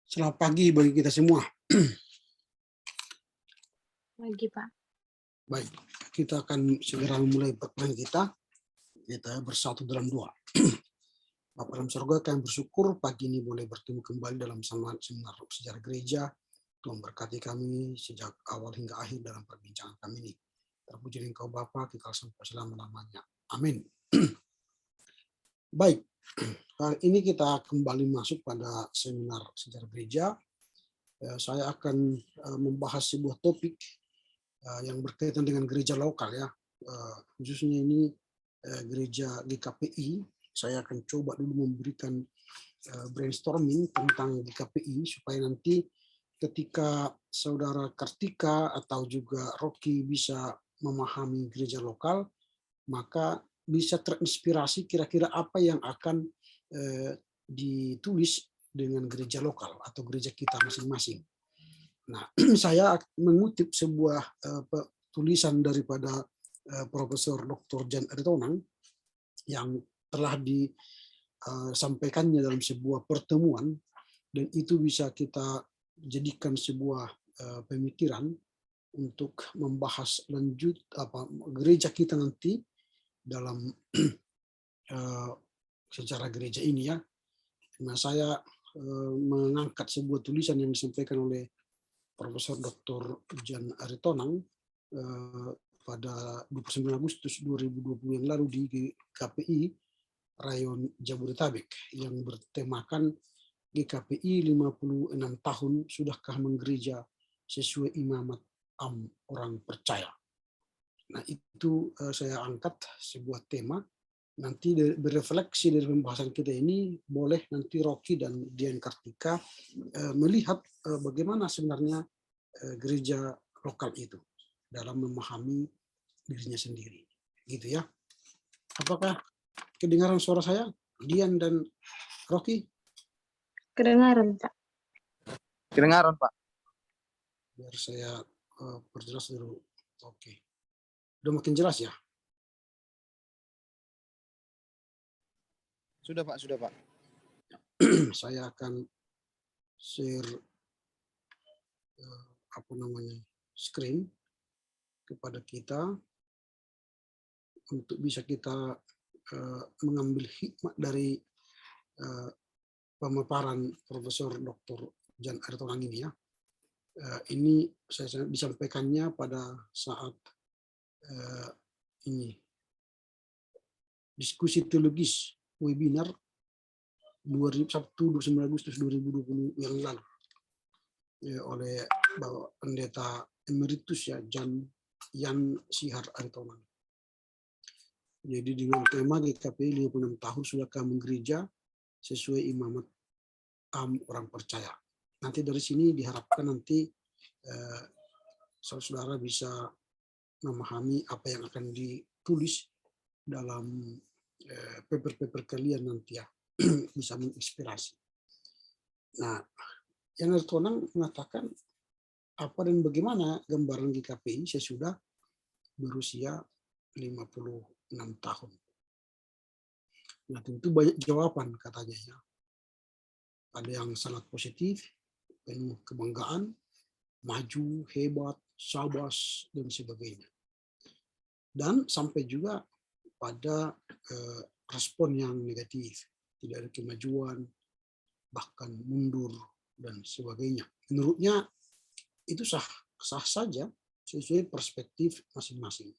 Selamat pagi bagi kita semua. Pagi, Pak. Baik, kita akan segera memulai pertemuan kita. Kita bersatu dalam doa. Bapa dalam surga, kami bersyukur pagi ini boleh bertemu kembali dalam seminar sejarah gereja. Tuhan berkati kami sejak awal hingga akhir dalam perbincangan kami ini. Terpuji Engkau Bapa, kekal sampai selama-lamanya. Amin. Baik, kali ini kita kembali masuk pada seminar sejarah gereja. Saya akan membahas sebuah topik yang berkaitan dengan gereja lokal ya, khususnya ini gereja GKPI. Saya akan coba dulu memberikan brainstorming tentang GKPI supaya nanti ketika saudara Kartika atau juga Rocky bisa memahami gereja lokal, maka bisa terinspirasi kira-kira apa yang akan ditulis dengan gereja lokal atau gereja kita masing-masing. Nah, saya mengutip sebuah tulisan daripada Profesor Dr. Jan Aritonang yang telah disampaikannya dalam sebuah pertemuan, dan itu bisa kita jadikan sebuah pemikiran untuk membahas lanjut gereja kita nanti dalam sejarah gereja ini ya. Nah, saya mengangkat sebuah tulisan yang disampaikan oleh Profesor Dr. Jan Aritonang pada 29 Agustus 2020 yang lalu di GKPI Rayon Jabodetabek yang bertemakan GKPI 56 tahun sudahkah menggereja sesuai imamat orang percaya. Nah, itu saya angkat sebuah tema. Nanti berefleksi dari pembahasan kita ini, boleh nanti Rocky dan Dian Kartika melihat bagaimana sebenarnya gereja lokal itu dalam memahami dirinya sendiri, gitu ya. Apakah kedengaran suara saya, Dian dan Rocky? Kedengaran, Pak. Kedengaran, Pak. Biar saya perjelas dulu. Oke. Udah makin jelas ya? Sudah, Pak. Sudah, Pak. Saya akan share screen kepada kita untuk bisa kita mengambil hikmah dari pemaparan Profesor Dr. Jan Aritonang ini ya. Ini saya disampaikannya pada saat ini diskusi teologis webinar Sabtu 29 Agustus 2020 yang lalu oleh Bapak Pendeta Emeritus ya Jan Sihar Aritonang. Jadi dengan tema GKPI 56 tahun sudahkah menggereja sesuai imamat orang percaya. Nanti dari sini diharapkan nanti saudara bisa memahami apa yang akan ditulis dalam paper-paper kalian nanti ya, bisa menginspirasi. Nah, Jan Aritonang mengatakan apa dan bagaimana gambaran GKPI sesudah berusia 56 tahun. Nah, tentu banyak jawaban katanya ya. Ada yang sangat positif, penuh kebanggaan, maju, hebat, sabas, dan sebagainya. Dan sampai juga pada respon yang negatif, tidak ada kemajuan, bahkan mundur, dan sebagainya. Menurutnya itu sah saja sesuai perspektif masing-masing.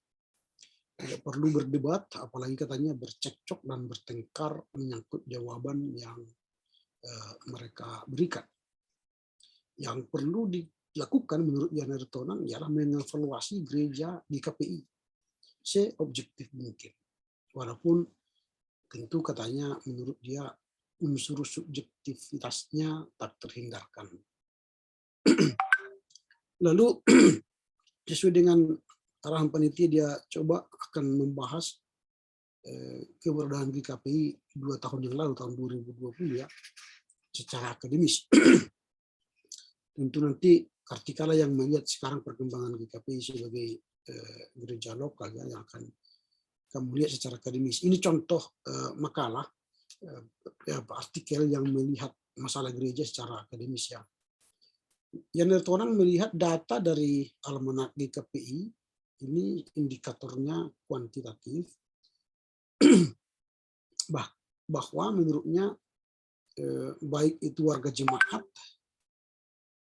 Tidak perlu berdebat, apalagi katanya bercekcok dan bertengkar menyangkut jawaban yang mereka berikan. Yang perlu dilakukan menurut Jan Aritonang ialah mengevaluasi gereja di KPI seobjektif mungkin. Walaupun tentu katanya menurut dia unsur subjektivitasnya tak terhindarkan. Lalu sesuai dengan arahan panitia, dia coba akan membahas keberadaan GKPI 2 tahun yang lalu, tahun 2020 ya, secara akademis. Tentu nanti Kartika yang melihat sekarang perkembangan GKPI sebagai gereja lokal ya, yang akan kamu lihat secara akademis. Ini contoh makalah artikel yang melihat masalah gereja secara akademis ya. Jan Aritonang melihat data dari Almanak GKPI, ini indikatornya kuantitatif, bahwa menurutnya baik itu warga jemaat,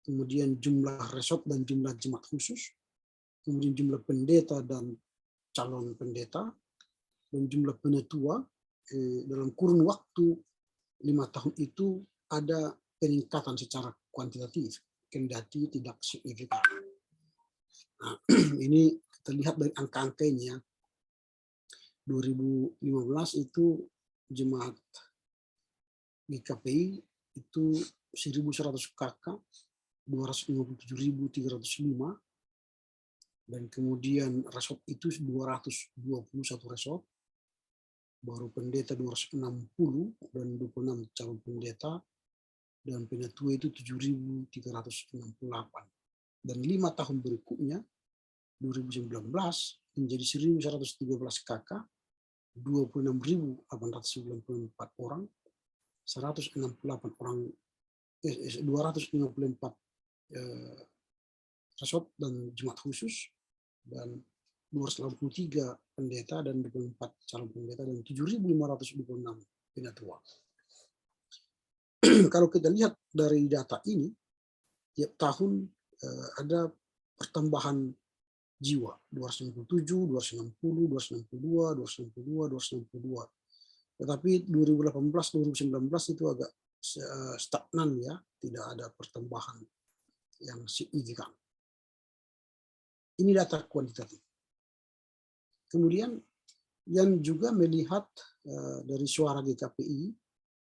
kemudian jumlah resort dan jumlah jemaat khusus, kemudian jumlah pendeta dan calon pendeta, dan jumlah penetua dalam kurun waktu 5 tahun itu ada peningkatan secara kuantitatif, kendati tidak signifikan. Nah, ini terlihat dari angka-angka ini ya. 2015 itu jemaat GKPI itu 1.100 KK, 257.305, dan kemudian resort itu 221 resort, baru pendeta 260 dan 26 calon pendeta, dan penetua itu 7.368. Dan 5 tahun berikutnya 2019 menjadi 1.113 KK, 26.894 orang, 168 orang, 254 resort dan jemaat khusus, dan 283 pendeta dan 24 calon pendeta, dan 7.526 penetua. Kalau kita lihat dari data ini, tiap tahun ada pertambahan jiwa, 267, 260, 262, 262, 262. Tetapi 2018-2019 itu agak stagnan ya, tidak ada pertambahan yang signifikan. Ini data kuantitatif. Kemudian yang juga melihat dari suara GKPI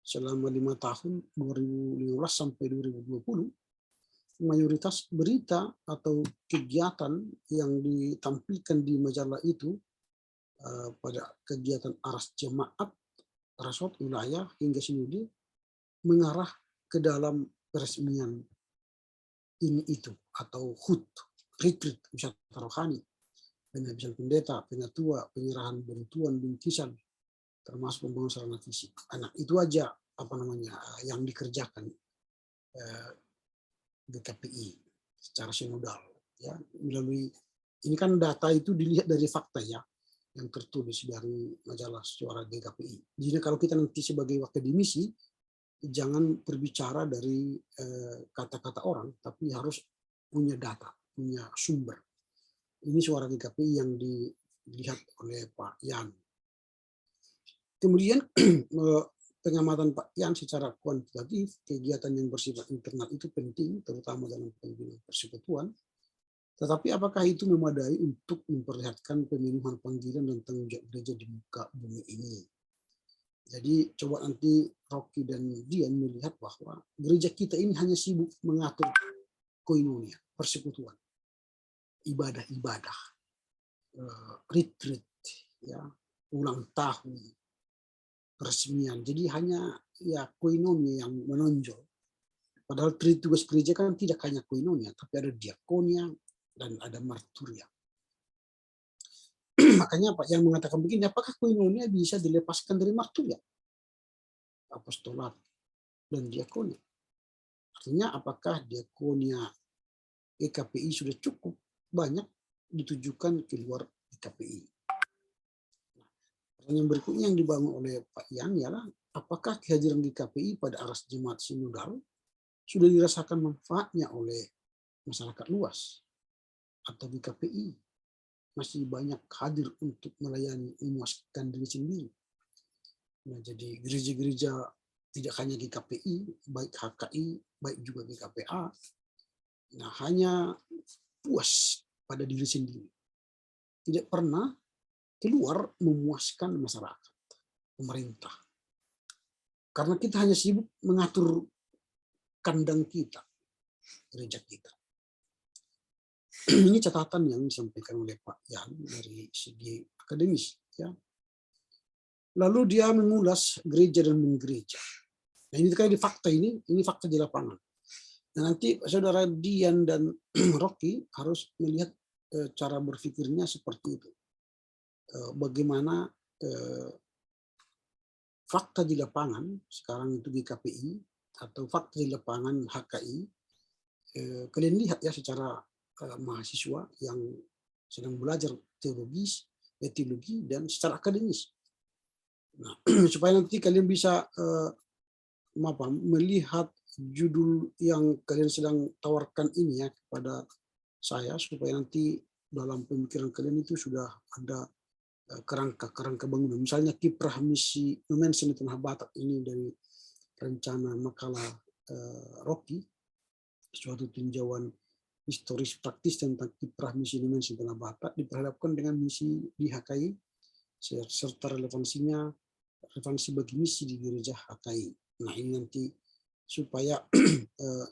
selama 5 tahun 2015 sampai 2020, mayoritas berita atau kegiatan yang ditampilkan di majalah itu pada kegiatan aras jemaat, resort, wilayah hingga sinode mengarah ke dalam peresmian ini itu atau HUT, retreat wisata rohani, penghabisan pendeta, penetua, penyerahan bantuan bingkisan, termasuk pembangunan sarana fisik. Nah, itu aja yang dikerjakan GKPI secara sinodal ya, melalui ini kan data itu dilihat dari fakta ya yang tertulis dari majalah Suara GKPI. Jadi kalau kita nanti sebagai akademisi jangan berbicara dari kata-kata orang, tapi harus punya data, punya sumber. Ini Suara GKPI yang dilihat oleh Pak Yan. Kemudian pengamatan Pak Yan secara kuantitatif, kegiatan yang bersifat internal itu penting, terutama dalam pembinaan persekutuan. Tetapi apakah itu memadai untuk memperlihatkan pemenuhan panggilan dan tanggung jawab gereja di muka bumi ini? Jadi coba nanti Rocky dan Dian melihat bahwa gereja kita ini hanya sibuk mengatur koinonia, persekutuan, ibadah-ibadah, retreat, ya, ulang tahun, peresmian. Jadi hanya ya koinonia yang menonjol. Padahal tugas gereja kan tidak hanya koinonia, tapi ada diakonia dan ada marturia. Makanya Pak yang mengatakan begini, apakah koinonia bisa dilepaskan dari marturia, apostolat, dan diakonia? Artinya apakah diakonia GKPI sudah cukup banyak ditujukan ke luar GKPI? Pertanyaan berikutnya yang dibangun oleh Pak Yan ialah apakah kehadiran GKPI pada aras jemaat sinodal sudah dirasakan manfaatnya oleh masyarakat luas, atau GKPI masih banyak hadir untuk melayani memuaskan diri sendiri. Nah, jadi gereja-gereja tidak hanya GKPI, baik HKI, baik juga GKPA, nah hanya puas pada diri sendiri, tidak pernah keluar memuaskan masyarakat, pemerintah. Karena kita hanya sibuk mengatur kandang kita, gereja kita. Ini catatan yang disampaikan oleh Pak Yan dari segi akademis. Ya. Lalu dia mengulas gereja dan menggereja. Nah ini kayak di fakta ini fakta di lapangan. Nah, nanti saudara Dian dan Rocky harus melihat cara berpikirnya seperti itu. Bagaimana fakta di lapangan sekarang itu GKPI atau fakta di lapangan HKI, kalian lihat ya secara mahasiswa yang sedang belajar teologi dan secara akademis. Nah, supaya nanti kalian bisa melihat judul yang kalian sedang tawarkan ini ya kepada saya, supaya nanti dalam pemikiran kalian itu sudah ada kerangka bangunan. Misalnya kiprah misi Numensen di Tanah Batak ini dari rencana makalah Rocky, suatu tinjauan historis praktis tentang kiprah misi Numensen di Tanah Batak diperhadapkan dengan misi di HKI serta relevansi bagi misi di gereja HKI. Nah, ini nanti supaya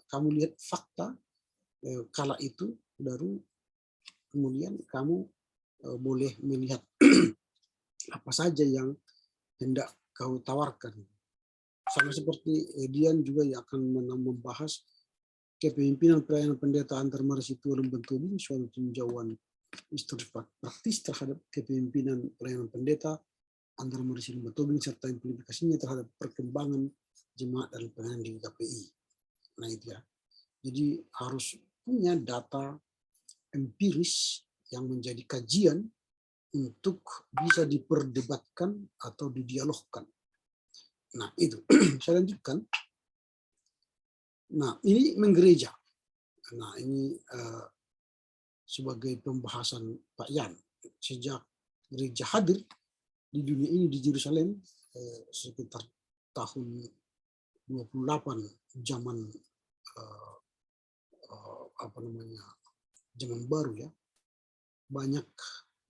kamu lihat fakta kala itu, baru kemudian kamu boleh melihat apa saja yang hendak kau tawarkan. Sama seperti Dian juga yang akan membahas kepemimpinan pelayanan pendeta antar Marsitu Lembentubing, suatu tinjauan historis praktis terhadap kepemimpinan pelayanan pendeta antar Marsitu Lembentubing serta implikasinya terhadap perkembangan jemaat dan pelayanan di GKPI. Nah itu ya. Jadi harus punya data empiris yang menjadi kajian untuk bisa diperdebatkan atau didialogkan. Nah itu, saya lanjutkan. Nah ini menggereja. Nah ini sebagai pembahasan Pak Yan. Sejak gereja hadir di dunia ini di Yerusalem sekitar tahun 28 zaman zaman baru ya, banyak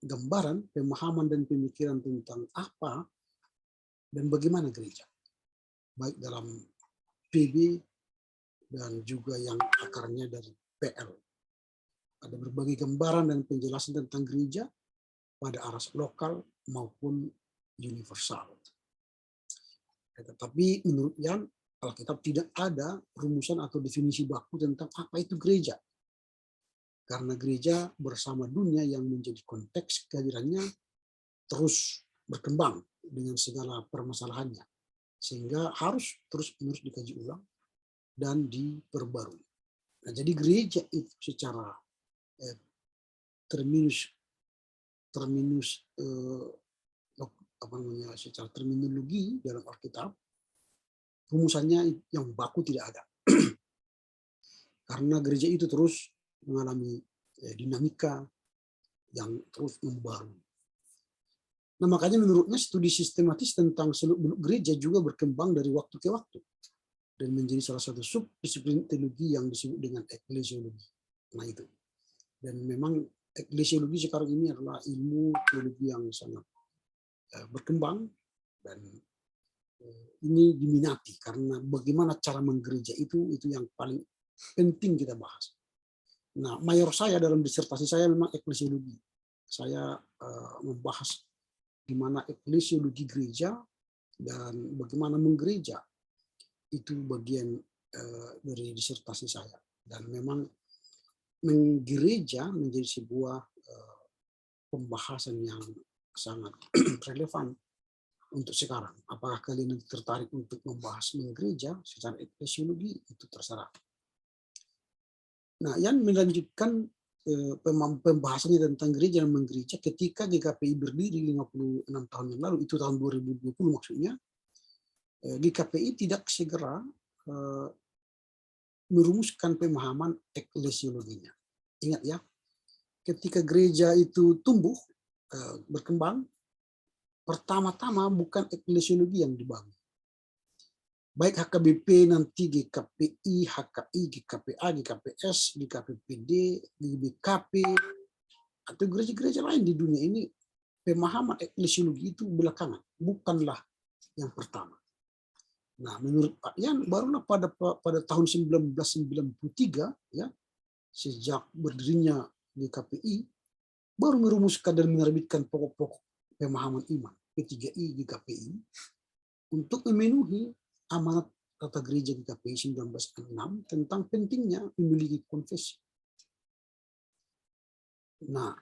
gambaran, pemahaman dan pemikiran tentang apa dan bagaimana gereja, baik dalam PB dan juga yang akarnya dari PL. Ada berbagai gambaran dan penjelasan tentang gereja pada aras lokal maupun universal. Tetapi menurut Yan, Alkitab tidak ada rumusan atau definisi baku tentang apa itu gereja. Karena gereja bersama dunia yang menjadi konteks kehadirannya terus berkembang dengan segala permasalahannya. Sehingga harus terus-menerus dikaji ulang dan diperbarui. Nah, jadi gereja itu secara secara terminologi dalam Alkitab, rumusannya yang baku tidak ada. Karena gereja itu terus mengalami dinamika yang terus membaru. Nah, makanya menurutnya studi sistematis tentang seluk-beluk gereja juga berkembang dari waktu ke waktu dan menjadi salah satu subdisiplin teologi yang disebut dengan eklesiologi. Nah itu. Dan memang eklesiologi sekarang ini adalah ilmu teologi yang sangat berkembang dan ini diminati karena bagaimana cara menggereja itu yang paling penting kita bahas. Nah, mayor saya dalam disertasi saya memang eklesiologi. Saya membahas gimana eklesiologi gereja dan bagaimana menggereja itu bagian dari disertasi saya. Dan memang menggereja menjadi sebuah pembahasan yang sangat relevan untuk sekarang. Apakah kalian tertarik untuk membahas menggereja secara eklesiologi, itu terserah. Nah, yang melanjutkan pembahasannya tentang gereja dan menggereja ketika GKPI berdiri 56 tahun yang lalu, itu tahun 2020 maksudnya, GKPI tidak segera merumuskan pemahaman eklesiologinya. Ingat ya, ketika gereja itu tumbuh, berkembang, pertama-tama bukan eklesiologi yang dibangun. Baik HKBP, nanti GKPI, HKI, GKPA, GKPS, GKPPD, GBKP, atau gereja-gereja lain di dunia ini, pemahaman eklesiologi itu belakangan, bukanlah yang pertama. Nah, menurut Pak Yan, barulah pada tahun 1993, ya, sejak berdirinya GKPI, baru merumuskan dan menerbitkan pokok-pokok pemahaman iman, P3I GKPI, untuk memenuhi amanat tata gereja GKPI 1906 tentang pentingnya memiliki konfesi. Nah,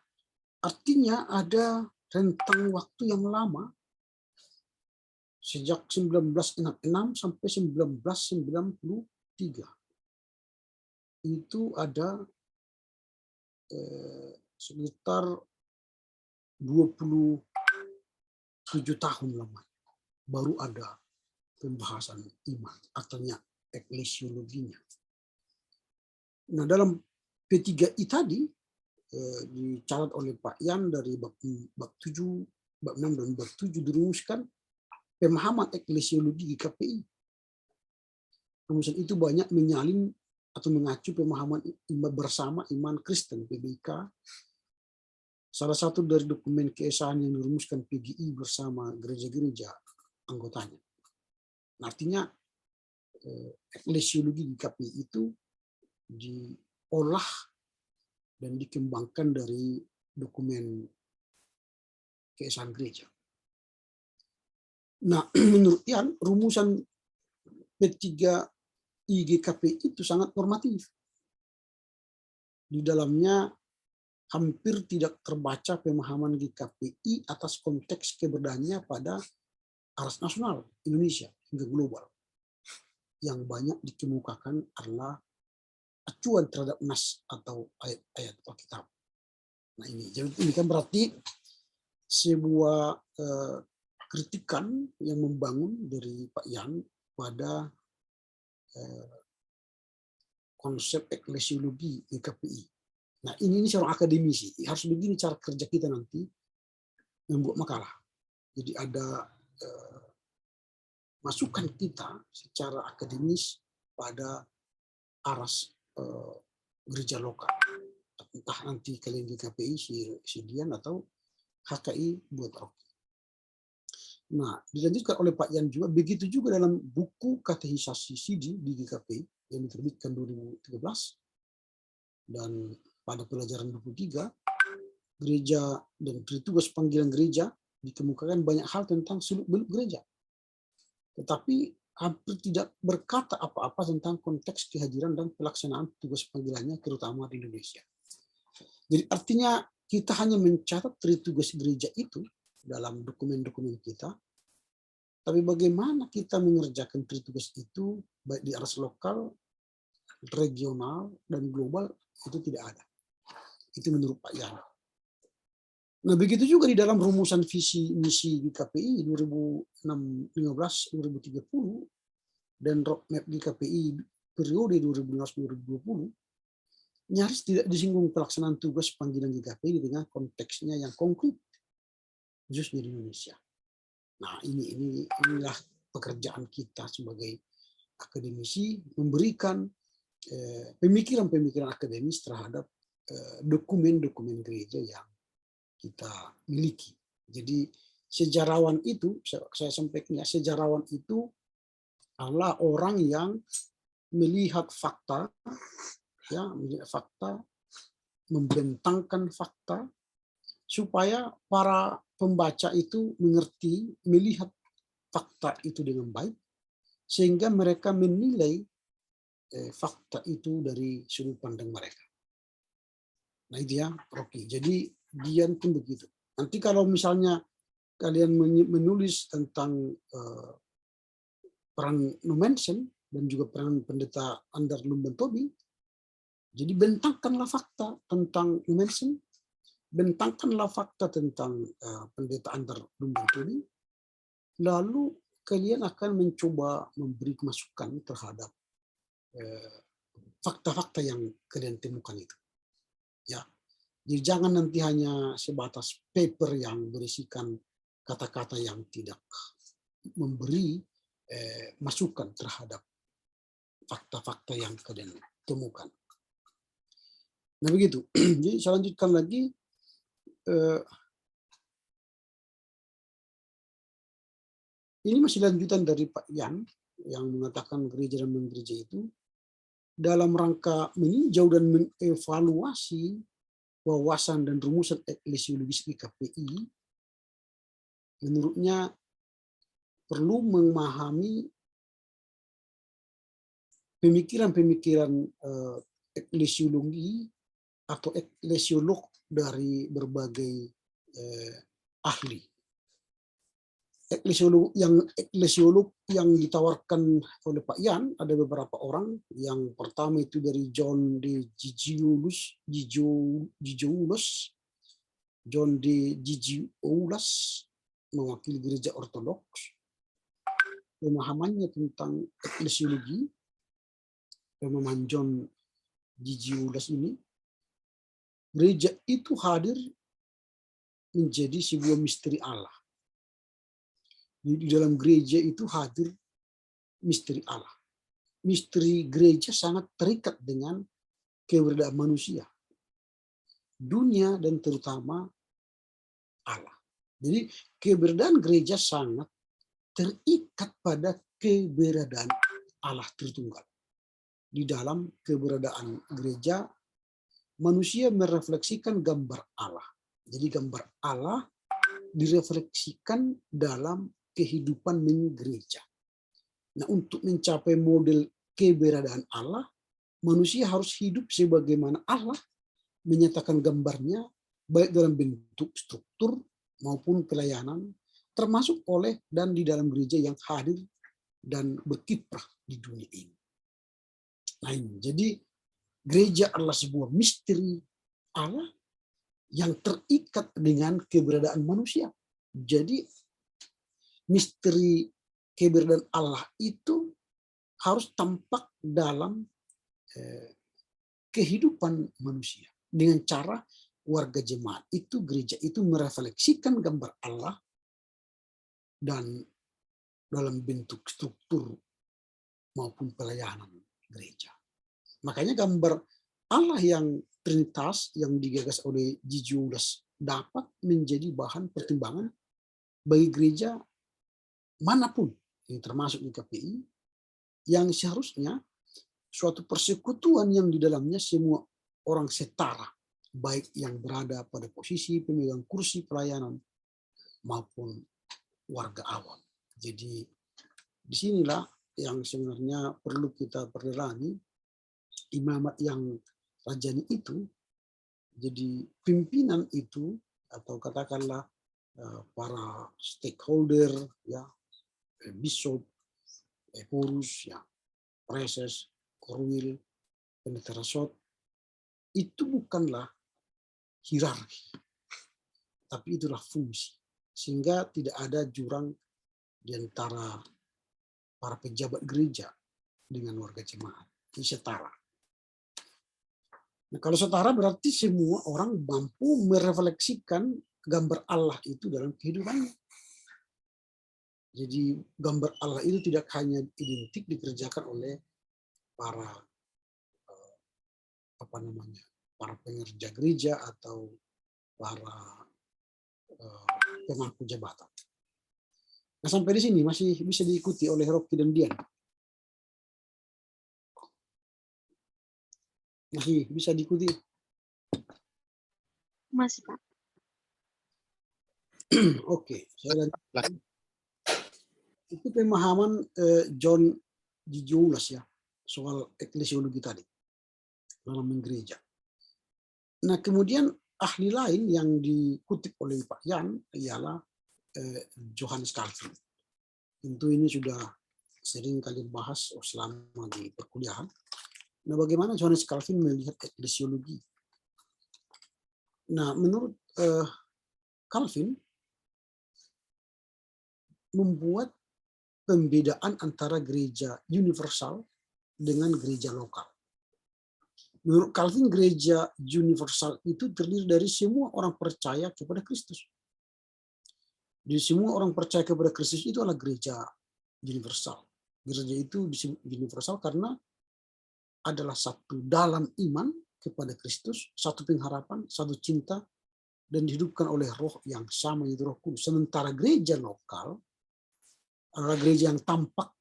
artinya ada rentang waktu yang lama sejak 1966 sampai 1993 itu ada sekitar 27 tahun lamanya baru ada pembahasan iman, artinya eklesiologinya. Nah, dalam P3I tadi dicatat oleh Pak Yan dari bab 7, bab 6 dan bab 7 dirumuskan pemahaman eklesiologi GKPI. Rumusan itu banyak menyalin atau mengacu pemahaman iman bersama iman Kristen PBIK. Salah satu dari dokumen keesaan yang dirumuskan PGI bersama gereja-gereja anggotanya. Artinya eklesiologi GKPI itu diolah dan dikembangkan dari dokumen keesaan gereja. Nah, menurut Ian, rumusan P3I GKPI itu sangat normatif. Di dalamnya hampir tidak terbaca pemahaman GKPI atas konteks keberadaannya pada aras nasional Indonesia hingga global. Yang banyak dikemukakan adalah acuan terhadap nas atau ayat-ayat Alkitab. Nah ini kan berarti sebuah kritikan yang membangun dari Pak Yan pada konsep eklesiologi GKPI. Nah ini seorang akademisi, harus begini cara kerja kita nanti membuat makalah. Jadi ada masukan kita secara akademis pada aras gereja lokal. Entah nanti kalian GKPI si Dian atau HKI buat Rocky. Nah, dilanjutkan oleh Pak Yan juga, begitu juga dalam buku katekisasi Sidi di GKPI yang diterbitkan 2013 dan pada pelajaran 23, gereja dan tugas panggilan gereja dikemukakan banyak hal tentang seluk-beluk gereja. Tetapi hampir tidak berkata apa-apa tentang konteks kehadiran dan pelaksanaan tugas panggilannya, terutama di Indonesia. Jadi artinya kita hanya mencatat tugas gereja itu dalam dokumen-dokumen kita, tapi bagaimana kita mengerjakan tugas itu baik di aras lokal, regional, dan global itu tidak ada. Itu menurut Pak Yan. Nah begitu juga di dalam rumusan visi misi GKPI 2015-2030 dan roadmap GKPI periode 2015-2020 nyaris tidak disinggung pelaksanaan tugas panggilan GKPI di tengah konteksnya yang konkret, khususnya di Indonesia. Nah inilah pekerjaan kita sebagai akademisi, memberikan pemikiran-pemikiran akademis terhadap dokumen-dokumen gereja yang kita miliki. Jadi sejarawan itu, saya sampaikan ya, sejarawan itu adalah orang yang melihat fakta, ya, melihat fakta, membentangkan fakta, supaya para pembaca itu mengerti, melihat fakta itu dengan baik, sehingga mereka menilai fakta itu dari sudut pandang mereka. Nah itu ya, Rocky. Jadi Dian pun begitu. Nanti kalau misalnya kalian menulis tentang peran Numensen dan juga peran pendeta Andar Lumbantobi, jadi bentangkanlah fakta tentang Numensen, bentangkanlah fakta tentang pendeta Andar Lumbantobi, lalu kalian akan mencoba memberi masukan terhadap fakta-fakta yang kalian temukan itu. Ya. Jadi jangan nanti hanya sebatas paper yang berisikan kata-kata yang tidak memberi masukan terhadap fakta-fakta yang kalian temukan. Nah begitu. Jadi saya lanjutkan lagi. Ini masih lanjutan dari Pak Yan yang mengatakan gereja dan menggereja itu dalam rangka meninjau dan mengevaluasi wawasan dan rumusan eklesiologis GKPI, menurutnya perlu memahami pemikiran-pemikiran eklesiologi atau eklesiolog dari berbagai ahli. eklesiolog yang ditawarkan oleh Pak Yan ada beberapa orang. Yang pertama itu dari John de Gigioulas, John de Gigioulas mewakili gereja ortodoks. Pemahamannya tentang eklesiologi, pemahaman John Gigioulas ini, gereja itu hadir menjadi sebuah misteri Allah. Di dalam gereja itu hadir misteri Allah. Misteri gereja sangat terikat dengan keberadaan manusia, dunia, dan terutama Allah. Jadi keberadaan gereja sangat terikat pada keberadaan Allah Tritunggal. Di dalam keberadaan gereja, manusia merefleksikan gambar Allah. Jadi gambar Allah direfleksikan dalam kehidupan gereja. Nah, untuk mencapai model keberadaan Allah, manusia harus hidup sebagaimana Allah menyatakan gambarnya, baik dalam bentuk struktur maupun pelayanan, termasuk oleh dan di dalam gereja yang hadir dan berkiprah di dunia ini. Nah, jadi gereja adalah sebuah misteri Allah yang terikat dengan keberadaan manusia. Jadi misteri keberadaan Allah itu harus tampak dalam kehidupan manusia dengan cara warga jemaat itu, gereja itu merefleksikan gambar Allah dan dalam bentuk struktur maupun pelayanan gereja. Makanya gambar Allah yang Trinitas yang digagas oleh Gigioulas dapat menjadi bahan pertimbangan bagi gereja manapun, ini termasuk di KPI, yang seharusnya suatu persekutuan yang di dalamnya semua orang setara, baik yang berada pada posisi pemegang kursi pelayanan maupun warga awam. Jadi disinilah yang sebenarnya perlu kita perdalam, imamat yang rajani itu, jadi pimpinan itu atau katakanlah para stakeholder, ya, bishop, purus, ya, preses, korwil, pendeta rasot, itu bukanlah hierarki, tapi itulah fungsi, sehingga tidak ada jurang di antara para pejabat gereja dengan warga jemaat, ini setara. Nah, kalau setara berarti semua orang mampu merefleksikan gambar Allah itu dalam kehidupannya. Jadi gambar Allah itu tidak hanya identik dikerjakan oleh para para pengerja gereja atau para pemangku jabatan. Nah, sampai di sini masih bisa diikuti oleh Rocky dan Dian. Masih bisa diikuti? Masih, Pak. Oke, saya lanjutkan. Itu pemahaman John Gigioulas, ya, soal eklesiologi tadi dalam gereja. Nah, kemudian ahli lain yang dikutip oleh Pak Yan ialah Johannes Calvin. Tentu ini sudah sering kali bahas selama di perkuliahan. Nah, bagaimana Johannes Calvin melihat eklesiologi? Nah, menurut Calvin membuat pembedaan antara gereja universal dengan gereja lokal. Menurut Calvin, gereja universal itu terdiri dari semua orang percaya kepada Kristus. Jadi semua orang percaya kepada Kristus itu adalah gereja universal. Gereja itu disebut universal karena adalah satu dalam iman kepada Kristus, satu pengharapan, satu cinta, dan dihidupkan oleh roh yang sama, yaitu Roh Kudus. Sementara gereja lokal adalah gereja yang tampak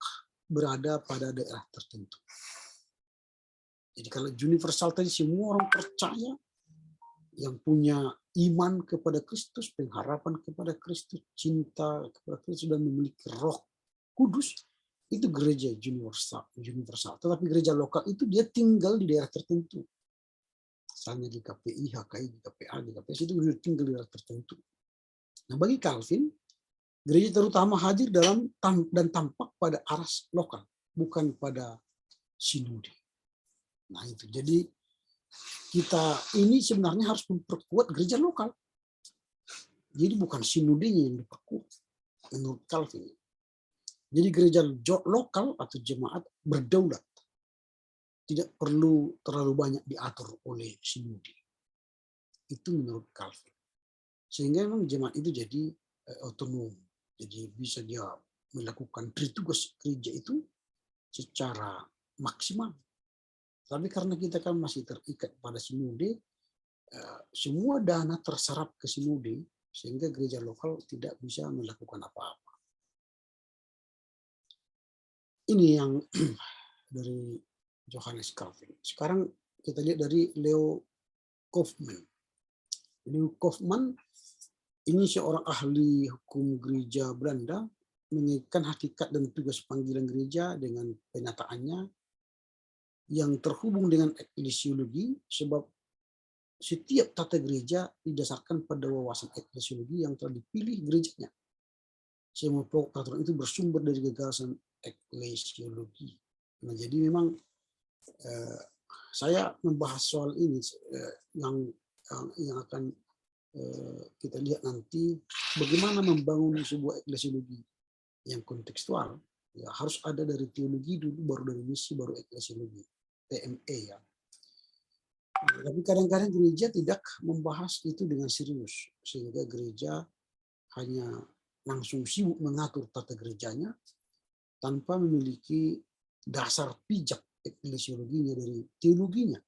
berada pada daerah tertentu. Jadi kalau universal tadi semua orang percaya yang punya iman kepada Kristus, pengharapan kepada Kristus, cinta kepada Kristus, dan memiliki Roh Kudus, itu gereja universal. Tetapi gereja lokal itu dia tinggal di daerah tertentu. Misalnya di KPI, HKI, di KPA, di KPS itu dia tinggal di daerah tertentu. Nah, bagi Calvin, Gereja terutama hadir dan tampak pada aras lokal, bukan pada sinode. Nah itu, jadi kita ini sebenarnya harus memperkuat gereja lokal. Jadi bukan sinodenya yang diperkuat menurut Calvin. Jadi gereja lokal atau jemaat berdaulat, tidak perlu terlalu banyak diatur oleh sinode. Itu menurut Calvin. Sehingga memang jemaat itu jadi otonom. Jadi bisa dia melakukan tugas gereja itu secara maksimal. Tapi karena kita kan masih terikat pada sinode, semua dana terserap ke sinode, sehingga gereja lokal tidak bisa melakukan apa-apa. Ini yang dari Johannes Calvin. Sekarang kita lihat dari Leo Kaufman. Leo Kaufman ini seorang ahli hukum gereja Belanda, mengaitkan hakikat dan tugas panggilan gereja dengan penyataannya yang terhubung dengan eklesiologi, sebab setiap tata gereja didasarkan pada wawasan eklesiologi yang telah dipilih gerejanya. Semua pokok peraturan itu bersumber dari gagasan eklesiologi. Nah, jadi memang saya membahas soal ini yang akan kita lihat nanti, bagaimana membangun sebuah eklesiologi yang kontekstual. Ya, harus ada dari teologi dulu, baru dari misi, baru eklesiologi, TME ya. Tapi kadang-kadang gereja tidak membahas itu dengan serius, sehingga gereja hanya langsung sibuk mengatur tata gerejanya tanpa memiliki dasar pijak eklesiologinya dari teologinya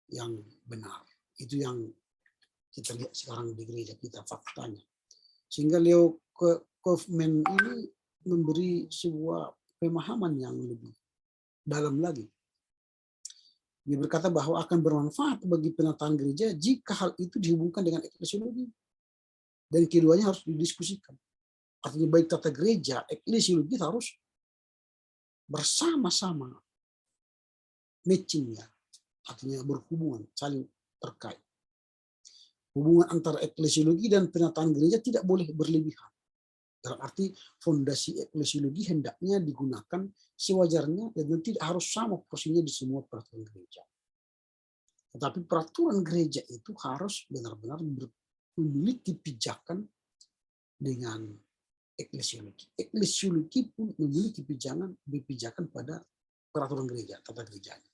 yang benar. Itu yang kita lihat sekarang di gereja kita, faktanya. Sehingga Leo Kaufman ini memberi sebuah pemahaman yang lebih dalam lagi. Dia berkata bahwa akan bermanfaat bagi penataan gereja jika hal itu dihubungkan dengan eklesiologi. Dan keduanya harus didiskusikan. Artinya baik tata gereja, eklesiologi harus bersama-sama matching ya. Artinya berhubungan, saling terkait. Hubungan antara eklesiologi dan penataan gereja tidak boleh berlebihan. Dalam arti fondasi eklesiologi hendaknya digunakan sewajarnya dan tidak harus sama porsinya di semua peraturan gereja. Tetapi peraturan gereja itu harus benar-benar memiliki pijakan dengan eklesiologi. Eklesiologi pun memiliki pijakan pada peraturan gereja, tata gerejanya.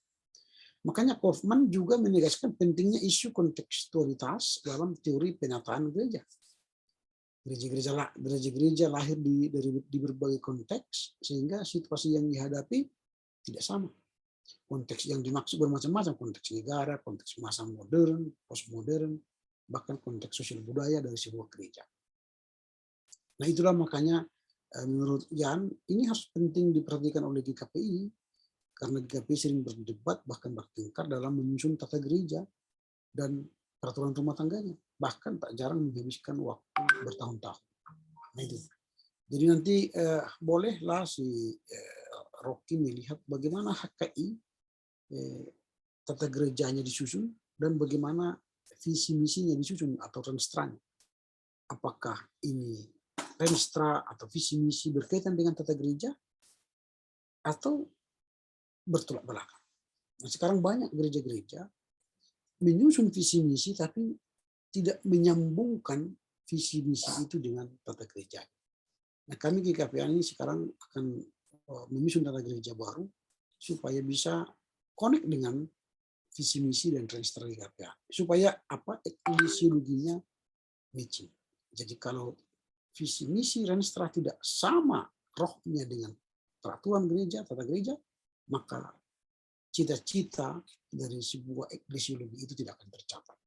Makanya Kaufman juga menegaskan pentingnya isu kontekstualitas dalam teori penataan gereja. Gereja-gereja lahir di berbagai konteks, sehingga situasi yang dihadapi tidak sama. Konteks yang dimaksud bermacam-macam, konteks negara, konteks masa modern, postmodern, bahkan konteks sosial budaya dari sebuah gereja. Nah itulah makanya menurut Jan, ini harus penting diperhatikan oleh GKPI, karena GKPI sering berdebat, bahkan bertengkar dalam menyusun tata gereja dan peraturan rumah tangganya. Bahkan tak jarang menghabiskan waktu bertahun-tahun. Nah itu. Jadi nanti bolehlah si Rocky melihat bagaimana HKI tata gerejanya disusun dan bagaimana visi misinya disusun atau renstranya. Apakah ini renstra atau visi misi berkaitan dengan tata gereja atau bertolak belakang. Nah, sekarang banyak gereja-gereja menyusun visi misi tapi tidak menyambungkan visi misi itu dengan tata gereja. Nah, kami GKPA ini sekarang akan menyusun tata gereja baru supaya bisa connect dengan visi misi dan renstra GKPA. Supaya apa? Eklesiologinya matching. Jadi kalau visi misi renstra tidak sama rohnya dengan peraturan gereja, tata gereja, maka cita-cita dari sebuah eklesiologi itu tidak akan tercapai.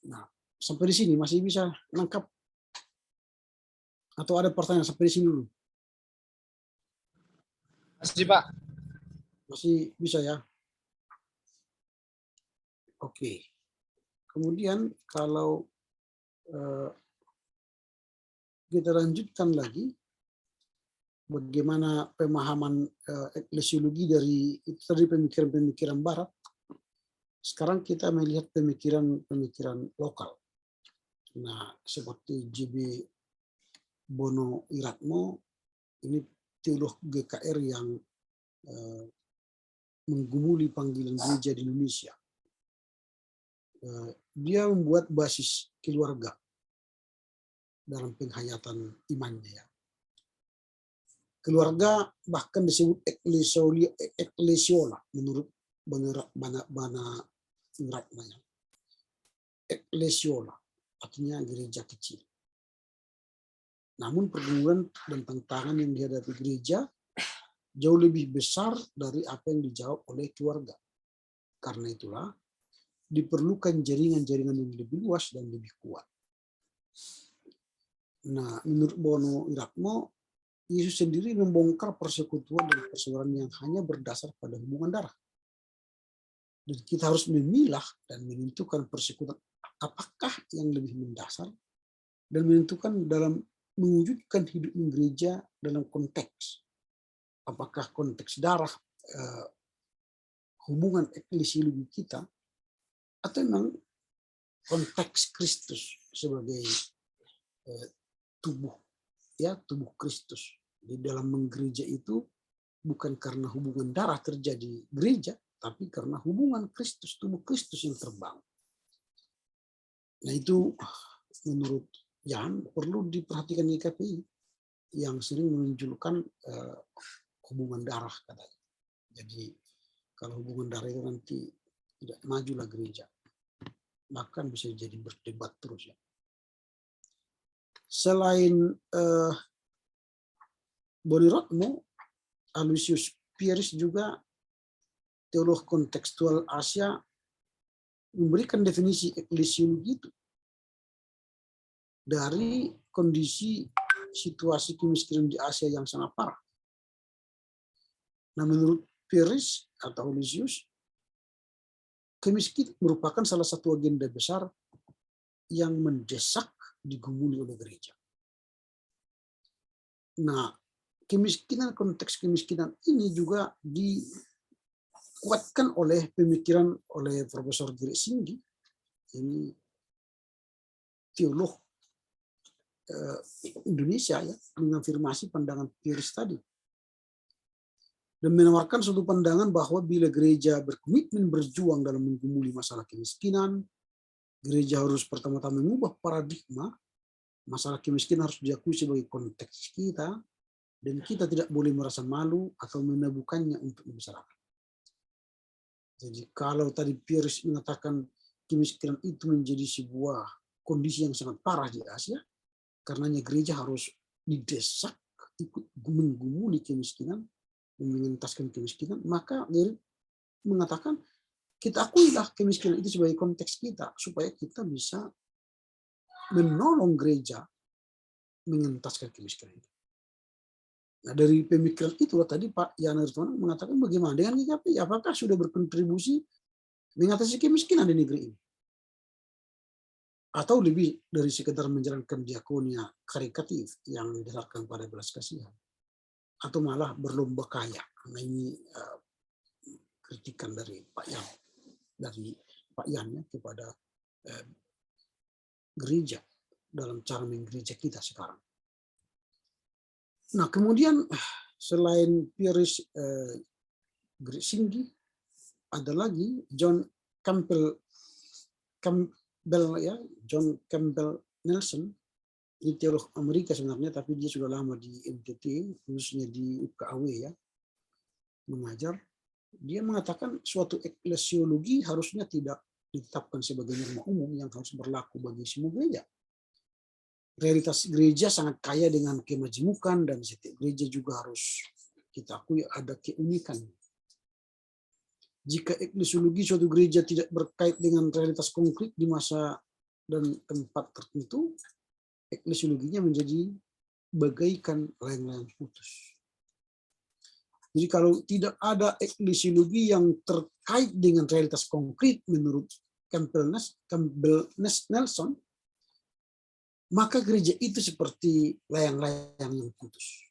Nah, sampai di sini masih bisa lengkap? Atau ada pertanyaan sampai di sini dulu? Masih Pak. Masih bisa ya? Oke. Kemudian kalau kita lanjutkan lagi, bagaimana pemahaman eklesiologi dari pemikiran-pemikiran Barat. Sekarang kita melihat pemikiran lokal. Nah, seperti J.B. Bono Iratmo ini teolog GKR yang menggumuli panggilan gereja di Indonesia. Dia membuat basis keluarga dalam penghayatan imannya. Ya. Keluarga bahkan disebut eklesiola menurut Bana Iratmanya. Eklesiola artinya gereja kecil. Namun pergumulan dan tantangan yang dihadapi gereja jauh lebih besar dari apa yang dijawab oleh keluarga. Karena itulah diperlukan jaringan-jaringan yang lebih luas dan lebih kuat. Nah, menurut Bono Iratmo, Yesus sendiri membongkar persekutuan dan persaudaraan yang hanya berdasar pada hubungan darah. Dan kita harus memilah dan menentukan persekutuan apakah yang lebih mendasar dan menentukan dalam mewujudkan hidup gereja dalam konteks. Apakah konteks darah, hubungan eklesiologi kita, atau memang konteks Kristus sebagai tubuh, ya tubuh Kristus. Di dalam menggereja itu bukan karena hubungan darah terjadi gereja, tapi karena hubungan Kristus, tubuh Kristus yang terbangun. Nah itu menurut Jan perlu diperhatikan di KPI yang sering menunjukkan hubungan darah katanya. Jadi kalau hubungan darah itu nanti tidak majulah gereja, bahkan bisa jadi berdebat terus ya. Selain Bono Iratmo, Aloysius Pieris juga teolog kontekstual Asia memberikan definisi eklesiologi itu dari kondisi situasi kemiskinan di Asia yang sangat parah. Nah, menurut Pieris atau Aloysius, kemiskinan merupakan salah satu agenda besar yang mendesak digumuli oleh gereja. Nah, kemiskinan, konteks kemiskinan ini juga dikuatkan oleh pemikiran oleh Profesor Giri Singgi, ini teolog Indonesia ya, mengafirmasi pandangan Pieris tadi dan menawarkan suatu pandangan bahwa bila gereja berkomitmen berjuang dalam menggumuli masalah kemiskinan, gereja harus pertama-tama mengubah paradigma masalah kemiskinan harus diakui sebagai konteks kita dan kita tidak boleh merasa malu atau menabukannya untuk masyarakat. Jadi kalau tadi Pieris mengatakan kemiskinan itu menjadi sebuah kondisi yang sangat parah di Asia, karenanya gereja harus didesak ikut menggumuli kemiskinan dan mengentaskan kemiskinan, maka dia mengatakan kita akuilah kemiskinan itu sebagai konteks kita supaya kita bisa menolong gereja mengentaskan kemiskinan itu. Nah, dari pemikiran itulah tadi Pak Jan Aritonang mengatakan bagaimana dengan GKPI, apakah sudah berkontribusi mengatasi kemiskinan di negeri ini? Atau lebih dari sekedar menjalankan diakonia karitatif yang didasarkan pada belas kasihan, atau malah berlomba kaya. Nah ini kritikan dari Pak Yan ya, kepada gereja dalam cara menggereja kita sekarang. Nah kemudian selain Pieris Singgi, ada lagi John Campbell ya, John Campbell Nelson, ini teolog Amerika sebenarnya, tapi dia sudah lama di NTT, khususnya di UKAW ya, mengajar. Dia mengatakan suatu eklesiologi harusnya tidak ditetapkan sebagai norma umum yang harus berlaku bagi semua gereja. Realitas gereja sangat kaya dengan kemajemukan dan setiap gereja juga harus kita akui ada keunikan. Jika eklesiologi suatu gereja tidak berkait dengan realitas konkret di masa dan tempat tertentu, eklesiologinya menjadi bagaikan layang-layang putus. Jadi kalau tidak ada eklesiologi yang terkait dengan realitas konkret menurut Campbell Nelson, maka gereja itu seperti layang-layang yang putus.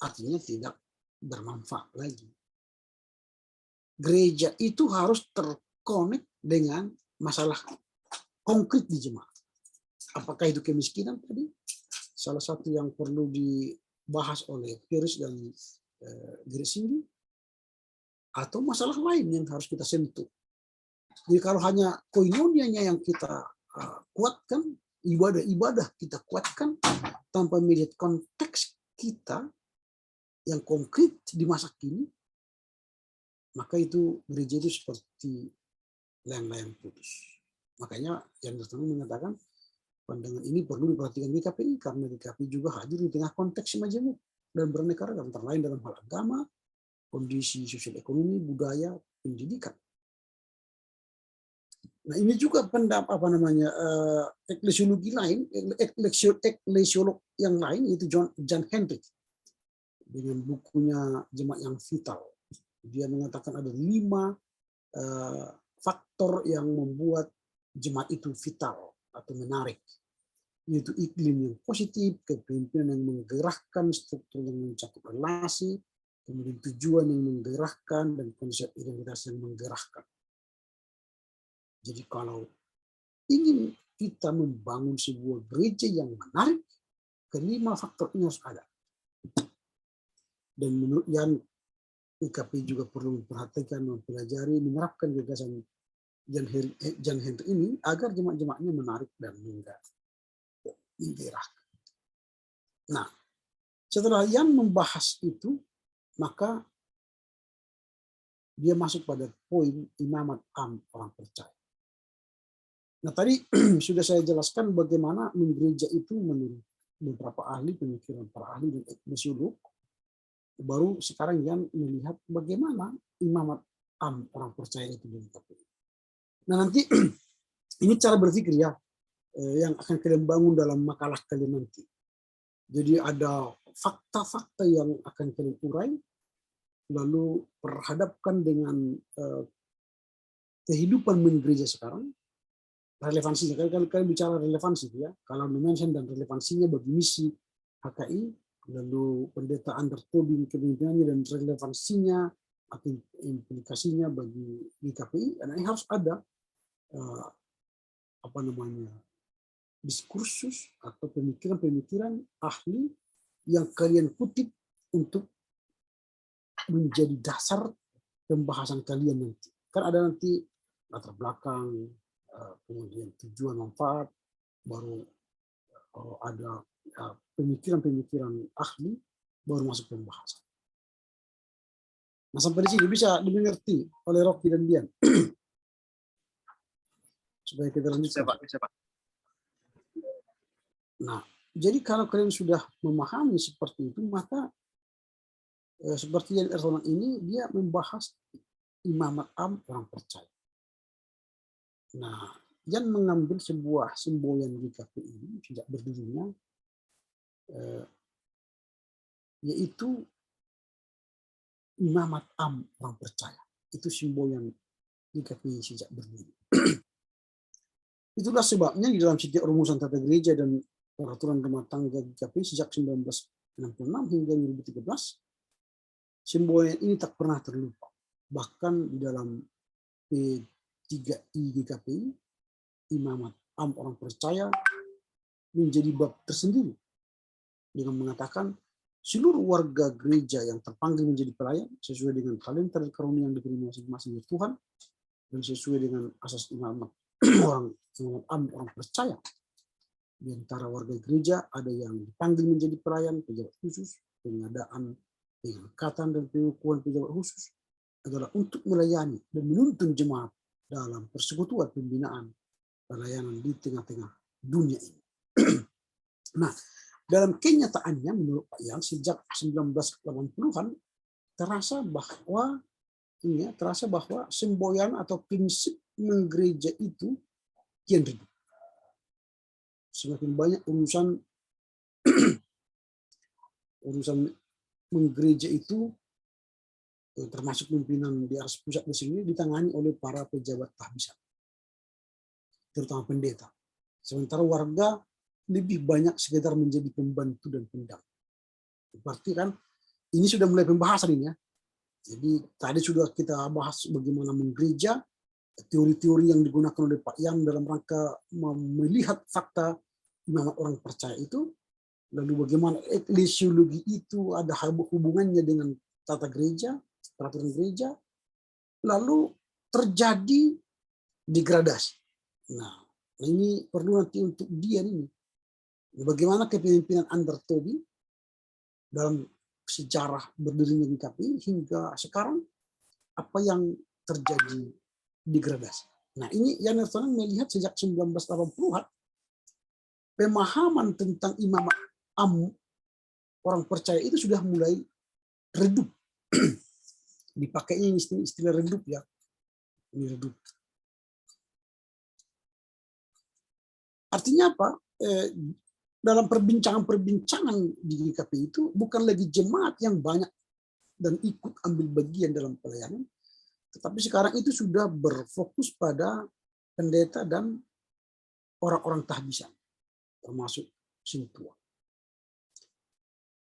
Artinya tidak bermanfaat lagi. Gereja itu harus terkonek dengan masalah konkret di jemaat. Apakah itu kemiskinan tadi? salah satu yang perlu dibahas oleh Peres dan Gresini, atau masalah lain yang harus kita sentuh. Jadi kalau hanya koinonianya yang kita kuatkan, ibadah-ibadah kita kuatkan tanpa melihat konteks kita yang konkret di masa kini, maka itu gereja itu seperti layang-layang putus. Makanya yang mengatakan pandangan ini perlu diperhatikan GKPI karena GKPI juga hadir di tengah konteks majemuk dan beraneka ragam, antara lain dalam hal agama, kondisi sosial ekonomi, budaya, pendidikan. Nah ini juga pendapat eklesiologi lain, eklesiolog yang lain, yaitu John Henry dengan bukunya Jemaat yang Vital. Dia mengatakan ada 5 faktor yang membuat jemaat itu vital atau menarik, yaitu iklim yang positif, kepemimpinan yang menggerakkan, struktur yang mencakup relasi, kemudian tujuan yang menggerakkan, dan konsep identitas yang menggerakkan. Jadi kalau ingin kita membangun sebuah gereja yang menarik, kelima faktor ini harus ada. Dan menurut Jan, GKPI juga perlu memperhatikan, mempelajari, menerapkan gagasan John Henry ini agar jemaat-jemaatnya menarik dan menggerakkan. Nah, setelah Jan membahas itu, maka dia masuk pada poin imamat am orang percaya. Nah tadi sudah saya jelaskan bagaimana menggereja itu menurut beberapa ahli, pemikiran para ahli dan eklesiolog. Baru sekarang yang melihat bagaimana imamat am orang percaya itu di GKPI. Nah nanti ini cara berpikir ya yang akan kalian bangun dalam makalah kalian nanti. Jadi ada fakta-fakta yang akan kalian urai, lalu perhadapkan dengan kehidupan menggereja sekarang. Relevansinya, kalian bicara relevansi ya, kalau dimension dan relevansinya bagi misi HKI, lalu pendeta Under Tobin kepemimpinannya dan relevansinya atau implikasinya bagi GKPI, dan ini harus ada diskursus atau pemikiran-pemikiran ahli yang kalian kutip untuk menjadi dasar pembahasan kalian nanti. Kan ada nanti latar belakang, kemudian tujuan manfaat, baru ada pemikiran-pemikiran ahli, baru masuk pembahasan. Nah sampai di sini bisa dimengerti oleh Rocky dan Dian. Supaya kita lanjutkan. Bisa, Pak. Nah, jadi kalau kalian sudah memahami seperti itu, maka seperti yang Ertonan ini, dia membahas imamat am orang percaya. Nah, Jan mengambil sebuah semboyan GKPI ini sejak berdirinya, yaitu imamat am orang percaya. Itu semboyan GKPI sejak berdiri. Itulah sebabnya di dalam setiap rumusan tata gereja dan peraturan rumah tangga GKPI sejak 1966 hingga 2013, semboyan ini tak pernah terlupa. Bahkan di dalam P3I GKPI, imamat am orang percaya menjadi bab tersendiri dengan mengatakan seluruh warga gereja yang terpanggil menjadi pelayan sesuai dengan talenta dan karunia yang diberi masing-masing dari Tuhan dan sesuai dengan asas imamat imamat am orang percaya. Di antara warga gereja ada yang dipanggil menjadi pelayan, pejabat khusus, pengadaan, pengangkatan dan pengukuhan pejabat khusus adalah untuk melayani dan menuntun jemaat dalam persekutuan pembinaan pelayanan di tengah-tengah dunia ini. Nah, dalam kenyataannya menurut Pak Yang sejak 1980-an terasa bahwa semboyan atau prinsip menggereja itu kian redup. Semakin banyak urusan menggereja itu termasuk pimpinan di atas pusat di sini ditangani oleh para pejabat tahbisan, terutama pendeta. Sementara warga lebih banyak sekedar menjadi pembantu dan pendamping. Berarti kan ini sudah mulai pembahasan ini ya. Jadi tadi sudah kita bahas bagaimana menggereja, teori-teori yang digunakan oleh Pak Yang dalam rangka melihat fakta imamat orang percaya itu. Lalu bagaimana eklesiologi itu ada hubungannya dengan tata gereja, peraturan gereja, lalu terjadi degradasi. Nah, ini perlu nanti untuk dia ini. Bagaimana kepemimpinan Andar Tobi dalam sejarah berdirinya GKPI hingga sekarang, apa yang terjadi degradasi. Nah, ini Jan Artonan melihat sejak 1980-an pemahaman tentang imam am orang percaya itu sudah mulai redup. Dipakainya istilah redup ya. Ini redup. Artinya apa? Dalam perbincangan-perbincangan di GKPI itu bukan lagi jemaat yang banyak dan ikut ambil bagian dalam pelayanan, tetapi sekarang itu sudah berfokus pada pendeta dan orang-orang tahbisan, termasuk Sintua.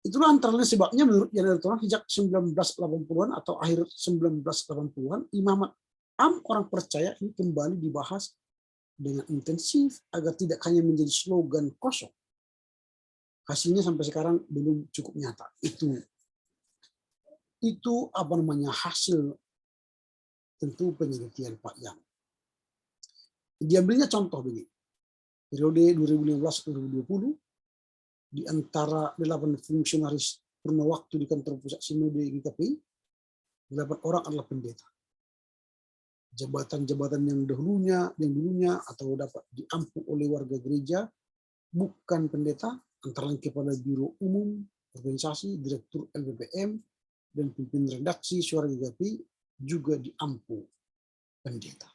Itulah antara lain sebabnya menurut Jan Artonan sejak 1980-an atau akhir 1980-an, imamat am orang percaya ini kembali dibahas dengan intensif agar tidak hanya menjadi slogan kosong. Hasilnya sampai sekarang belum cukup nyata. Itu apa namanya hasil tentu penelitian Pak Jan. Diambilnya contoh begini. Periode 2015-2020 di antara 8 fungsionaris purna waktu di kantor pusat Sinode GKPI, 8 orang adalah pendeta. Jabatan-jabatan yang dulunya atau dapat diampu oleh warga gereja bukan pendeta, antara lain kepala biro umum organisasi, direktur LPPM, dan pimpinan redaksi Suara GKPI juga diampu pendeta.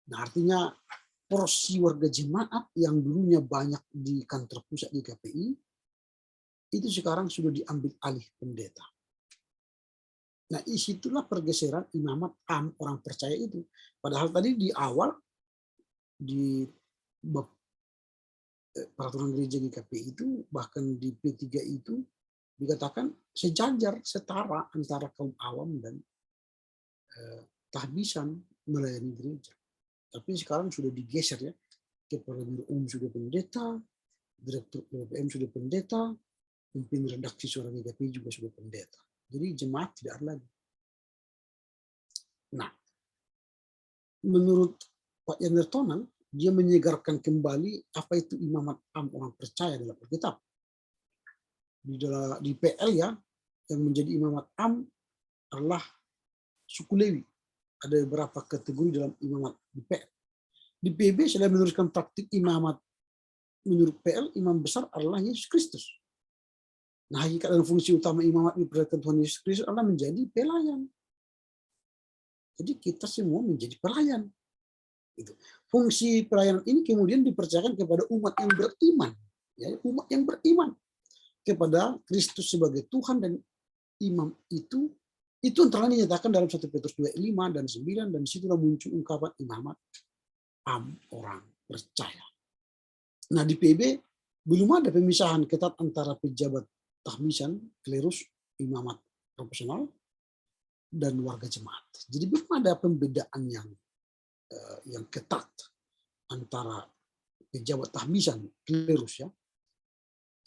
Nah, artinya porsi warga jemaat yang dulunya banyak di kantor pusat GKPI itu sekarang sudah diambil alih pendeta. Nah, disitulah pergeseran imamat am orang percaya itu. Padahal tadi di awal di bab peraturan gereja GKPI itu, bahkan di P3 itu dikatakan sejajar, setara antara kaum awam dan tahbisan melayani gereja. Tapi sekarang sudah digeser ya, kepala biro umum sudah pendeta, direktur LPPM sudah pendeta, pimpinan redaksi Suara GKPI juga sudah pendeta. Jadi jemaat tidak ada lagi. Nah, menurut Pak Jan Artonan, dia menyegarkan kembali apa itu imamat am orang percaya dalam Alkitab. Di PL ya, yang menjadi imamat am adalah suku Lewi. Ada beberapa kategori dalam imamat di PL. Di PB saya meneruskan praktik imamat menurut PL, imam besar adalah Yesus Kristus. Nah, hakikat dan fungsi utama imamat diperlihatkan Tuhan Yesus Kristus adalah menjadi pelayan. Jadi kita semua menjadi pelayan. Itu. Fungsi pelayanan ini kemudian dipercayakan kepada umat yang beriman. Ya, umat yang beriman kepada Kristus sebagai Tuhan, dan imam itu antara lain dinyatakan dalam 1 Petrus 2:5 dan 9, dan disitulah muncul ungkapan imamat am orang percaya. Nah, di PB belum ada pemisahan ketat antara pejabat tahbisan, klerus, imamat profesional, dan warga jemaat. Jadi belum ada pembedaan yang ketat antara pejabat tahbisan, klerus ya,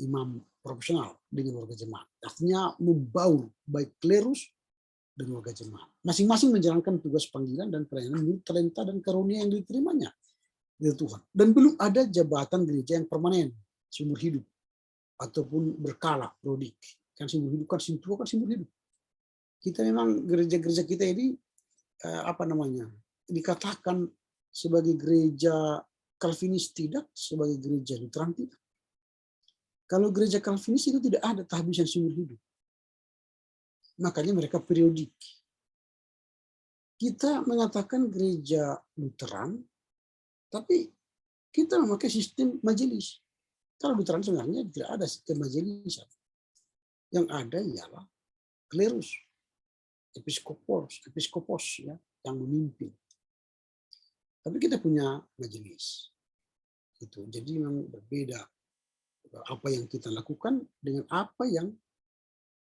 imam profesional dengan warga jemaat. Artinya membaur baik klerus dan warga jemaat. Masing-masing menjalankan tugas panggilan dan pelayanan menurut talenta dan karunia yang diterimanya dari Tuhan. Dan belum ada jabatan gereja yang permanen, seumur hidup, ataupun berkala, prodik. Kan seumur hidup, kan Sintua kan seumur hidup. Kita memang gereja-gereja kita ini dikatakan sebagai gereja Calvinis tidak, sebagai gereja Lutheran tidak. Kalau gereja Calvinis itu tidak ada tahbisan seumur hidup. Makanya mereka periodik. Kita mengatakan gereja Lutheran, tapi kita memakai sistem majelis. Kalau Lutheran sebenarnya tidak ada sistem majelisan. Yang ada ialah klerus, episkopos ya, yang memimpin. Tapi kita punya majelis. Itu. Jadi memang berbeda apa yang kita lakukan dengan apa yang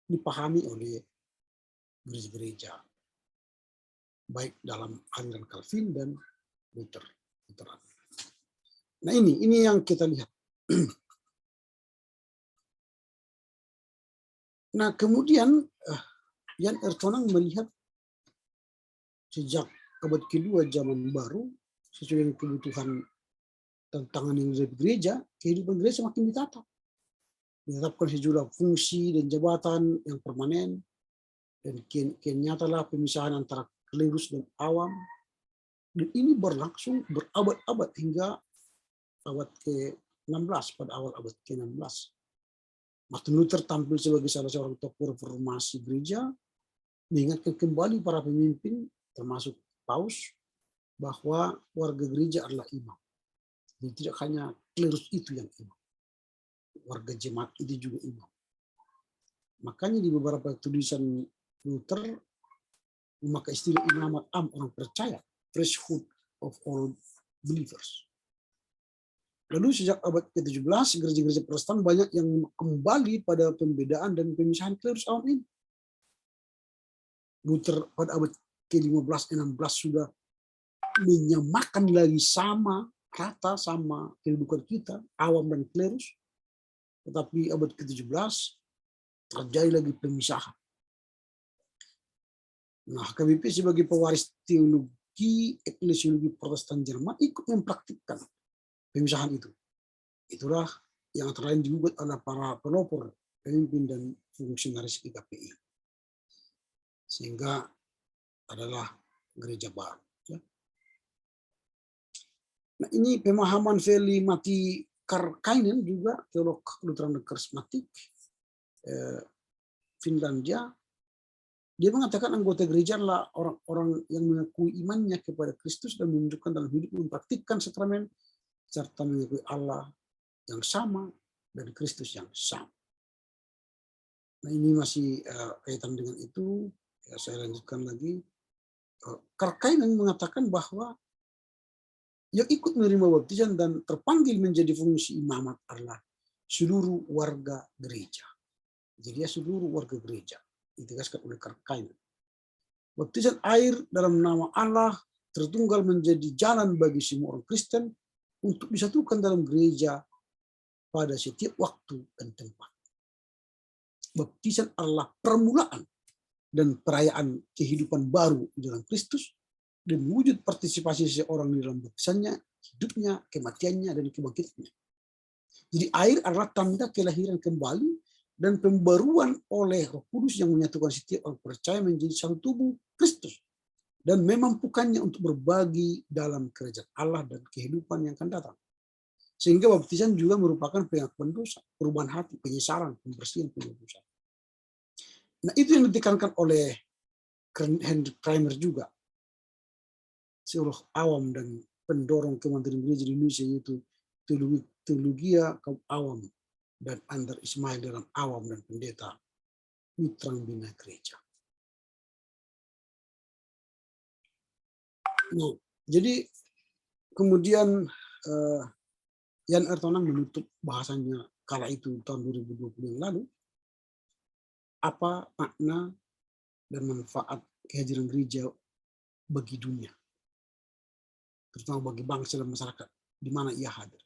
dipahami oleh gereja-gereja, baik dalam aliran Calvin dan Lutheran. Nah, ini yang kita lihat. Nah, kemudian Jan Ertonang melihat sejak abad kedua zaman baru, sesuai dengan kebutuhan tantangan yang dari gereja, kehidupan gereja semakin ditata. Ditetapkan sejumlah fungsi dan jabatan yang permanen, dan kian nyatalah pemisahan antara klerus dan awam. Dan ini berlangsung berabad-abad hingga abad ke-16, pada awal abad ke-16. Martin Luther tampil sebagai salah seorang tokoh reformasi gereja, mengingatkan kembali para pemimpin, termasuk Paus, bahwa warga gereja adalah imam. Jadi tidak hanya klerus itu yang imam, warga jemaat itu juga imam. Makanya di beberapa tulisan Luther memakai istilah imamat am, orang percaya, priesthood of all believers. Lalu sejak abad ke-17, gereja-gereja Protestan banyak yang kembali pada pembedaan dan pemisahan klerus awam ini. Luther pada abad ke-15-16 sudah menyamakan lagi sama rata sama kehidupan kita, awam dan klerus. Tetapi abad ke-17 terjadi lagi pemisahan. Nah, HKBP sebagai pewaris teologi eklesiologi Protestan Jerman ikut mempraktikkan pemisahan itu. Itulah yang antara lain digugat oleh para pelopor, pemimpin dan fungsionaris GKPI. Sehingga adalah gereja baru. Ya. Nah, ini pemahaman Veli Matti Karkainen, juga teolog Lutheran karismatik Finlandia. Dia mengatakan anggota gereja adalah orang-orang yang mengakui imannya kepada Kristus dan menunjukkan dalam hidup mempraktikkan sakramen serta mengakui Allah yang sama dan Kristus yang sama. Nah, ini masih kaitan dengan itu. Ya, saya lanjutkan lagi. Karkainen mengatakan bahwa yang ikut menerima baptisan dan terpanggil menjadi fungsi imamat adalah seluruh warga gereja. Jadi ya seluruh warga gereja, ditegaskan oleh Karkainen. Baptisan air dalam nama Allah tertunggal menjadi jalan bagi semua orang Kristen untuk disatukan dalam gereja pada setiap waktu dan tempat. Baptisan adalah permulaan dan perayaan kehidupan baru di dalam Kristus dan wujud partisipasi seseorang di dalam baptisannya, hidupnya, kematiannya, dan kebangkitannya. Jadi air adalah tanda kelahiran kembali dan pembaruan oleh Roh Kudus yang menyatukan setiap orang percaya menjadi satu tubuh Kristus dan memampukannya untuk berbagi dalam kerajaan Allah dan kehidupan yang akan datang. Sehingga baptisan juga merupakan pengakuan dosa, perubahan hati, penyesalan, pembersihan dosa. Nah, itu yang ditekankan oleh Hendrik Kramer juga, seluruh awam dan pendorong kemandirian gereja di Indonesia, yaitu teologia kaum awam dan Ander Ismail dalam awam dan pendeta Mitra Bina Gereja. Nah, jadi kemudian Jan Ertonang menutup bahasanya kala itu tahun 2020 yang lalu, apa makna dan manfaat kehadiran gereja bagi dunia, terutama bagi bangsa dan masyarakat di mana ia hadir.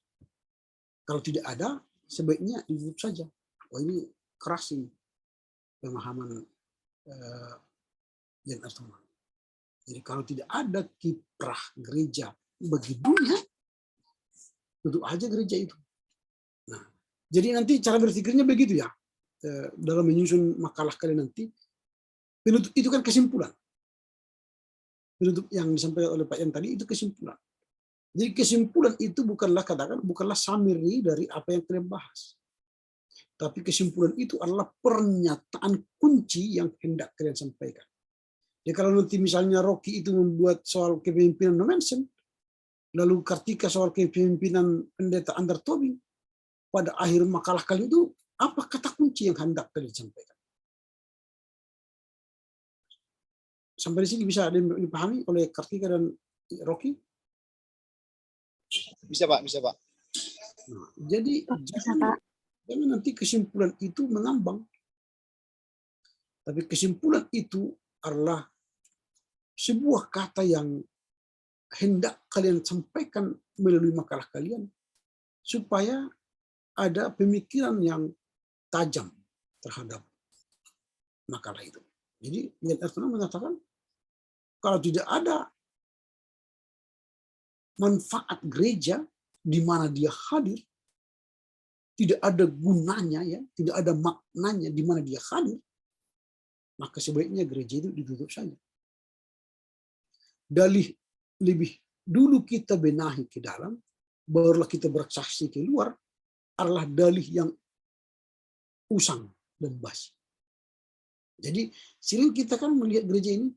Kalau tidak ada, sebaiknya ditutup saja. Oh, ini keras ini pemahaman Jan Ertonang. Jadi kalau tidak ada kiprah gereja bagi dunia, tutup aja gereja itu. Nah, jadi nanti cara berpikirnya begitu ya. Dalam menyusun makalah kalian nanti, penutup itu kan kesimpulan. Penutup yang disampaikan oleh Pak Yan tadi itu kesimpulan. Jadi kesimpulan itu bukanlah summary dari apa yang kalian bahas. Tapi kesimpulan itu adalah pernyataan kunci yang hendak kalian sampaikan. Jadi kalau nanti misalnya Rocky itu membuat soal kepemimpinan no mention, lalu Kartika soal kepemimpinan pendeta Ander Tobing, pada akhir makalah kalian itu apa kata kunci yang hendak kalian sampaikan? Sampai di sini bisa dipahami oleh Kartika dan Rocky? Bisa Pak, bisa Pak. Nah, jadi jangan nanti kesimpulan itu mengambang. Tapi kesimpulan itu adalah sebuah kata yang hendak kalian sampaikan melalui makalah kalian supaya ada pemikiran yang tajam terhadap makalah itu. Jadi Jan Ertono mengatakan kalau tidak ada manfaat gereja di mana dia hadir, tidak ada gunanya ya, tidak ada maknanya di mana dia hadir, maka sebaiknya gereja itu ditutup saja. Dalih lebih dulu kita benahi ke dalam, barulah kita bersaksi ke luar, adalah dalih yang usang dan basi. Jadi sering kita kan melihat gereja ini,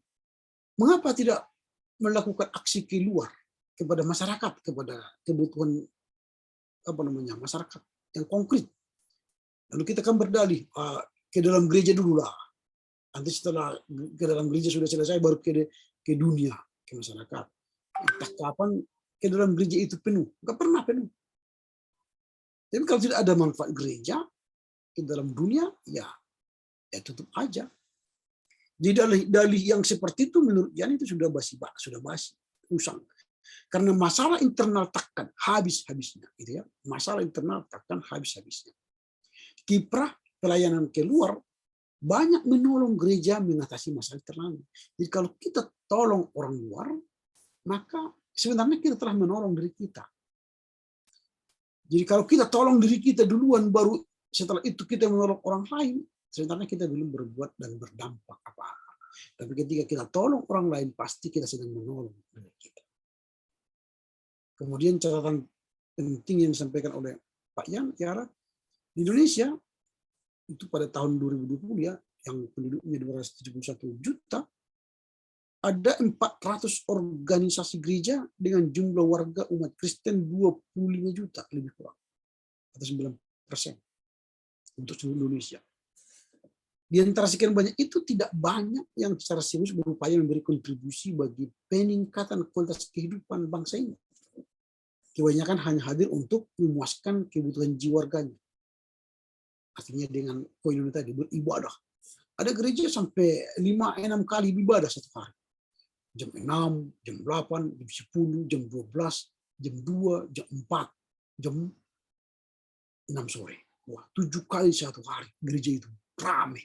mengapa tidak melakukan aksi keluar kepada masyarakat, kepada kebutuhan masyarakat yang konkret. Lalu kita kan berdalih ke dalam gereja dulu lah. Nanti setelah ke dalam gereja sudah selesai baru ke dunia, ke masyarakat. Entah kapan ke dalam gereja itu penuh, nggak pernah penuh. Tapi kalau tidak ada manfaat gereja ke dalam dunia, ya tutup aja. Jadi dalih yang seperti itu menurut Jan itu sudah basi, usang. Karena masalah internal takkan habis-habisnya, gitu ya. Masalah internal takkan habis-habisnya. Kiprah pelayanan keluar banyak menolong gereja mengatasi masalah internal. Jadi kalau kita tolong orang luar, maka sebenarnya kita telah menolong diri kita. Jadi kalau kita tolong diri kita duluan, baru setelah itu kita menolong orang lain, sebenarnya kita belum berbuat dan berdampak apa-apa. Tapi ketika kita tolong orang lain, pasti kita sedang menolong diri kita. Kemudian catatan penting yang disampaikan oleh Pak Yan, Tiara, di Indonesia itu pada tahun 2020 ya, yang penduduknya 271 juta, ada 400 organisasi gereja dengan jumlah warga umat Kristen 25 juta lebih kurang, atau 9% untuk seluruh Indonesia. Di antara sekian banyak itu tidak banyak yang secara serius berupaya memberi kontribusi bagi peningkatan kualitas kehidupan bangsa ini. Kebanyakan hanya hadir untuk memuaskan kebutuhan jiwa warganya. Artinya dengan koinonia tadi, beribadah. Ada gereja sampai 5-6 kali ibadah satu hari. Jam 6, jam 8, jam 10, jam 12, jam 2, jam 4, jam 6 sore. Wah, 7 kali satu hari gereja itu ramai.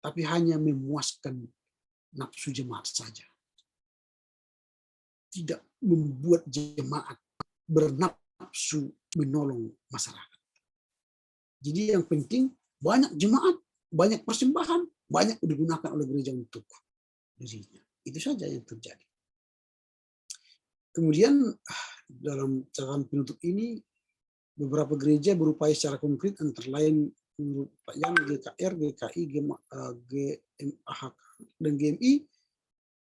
Tapi hanya memuaskan nafsu jemaat saja. Tidak membuat jemaat bernafsu menolong masyarakat. Jadi yang penting banyak jemaat, banyak persembahan, banyak digunakan oleh gereja untuk dirinya. Itu saja yang terjadi. Kemudian dalam catatan penutup ini, beberapa gereja berupaya secara konkret antara lain menurut Pak Yan, GKR, GKI, GMAHK, dan GMI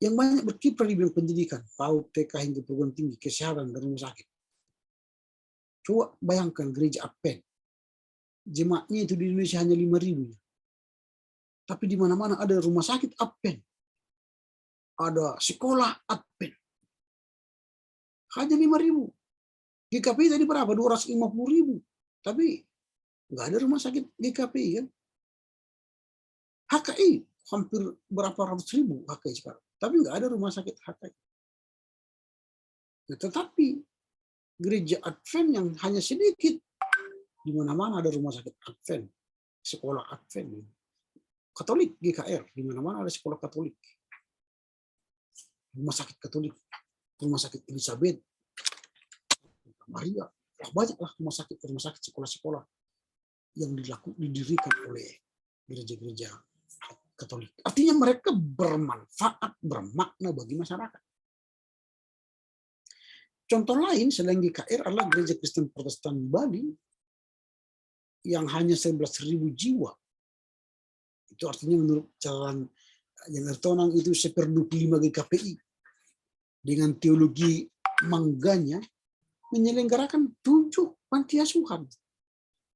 yang banyak berkiprah di bidang pendidikan, PAUD, TK hingga perguruan tinggi, kesehatan, dan rumah sakit. Coba bayangkan gereja Advent. Jemaatnya itu di Indonesia hanya 5.000. Tapi di mana-mana ada rumah sakit Advent. Ada sekolah Advent. Hanya 5.000. GKPI tadi berapa? 250.000. Tapi nggak ada rumah sakit GKPI kan. HKI hampir berapa ratus ribu HKI sekarang. Tapi nggak ada rumah sakit HKI. Nah, tetapi gereja Advent yang hanya sedikit, di mana-mana ada rumah sakit Advent, sekolah Advent. Katolik GKR, di mana-mana ada sekolah Katolik. Rumah sakit Katolik, rumah sakit Elizabeth, Maria, banyaklah rumah sakit, sekolah-sekolah yang didirikan oleh gereja-gereja Katolik. Artinya mereka bermanfaat, bermakna bagi masyarakat. Contoh lain selain GKR adalah Gereja Kristen Protestan Bali yang hanya 11.000 jiwa. Itu artinya menurut catatan Jan Ertonang itu 1/25 GKPI. Dengan teologi mangganya menyelenggarakan 7 panti asuhan,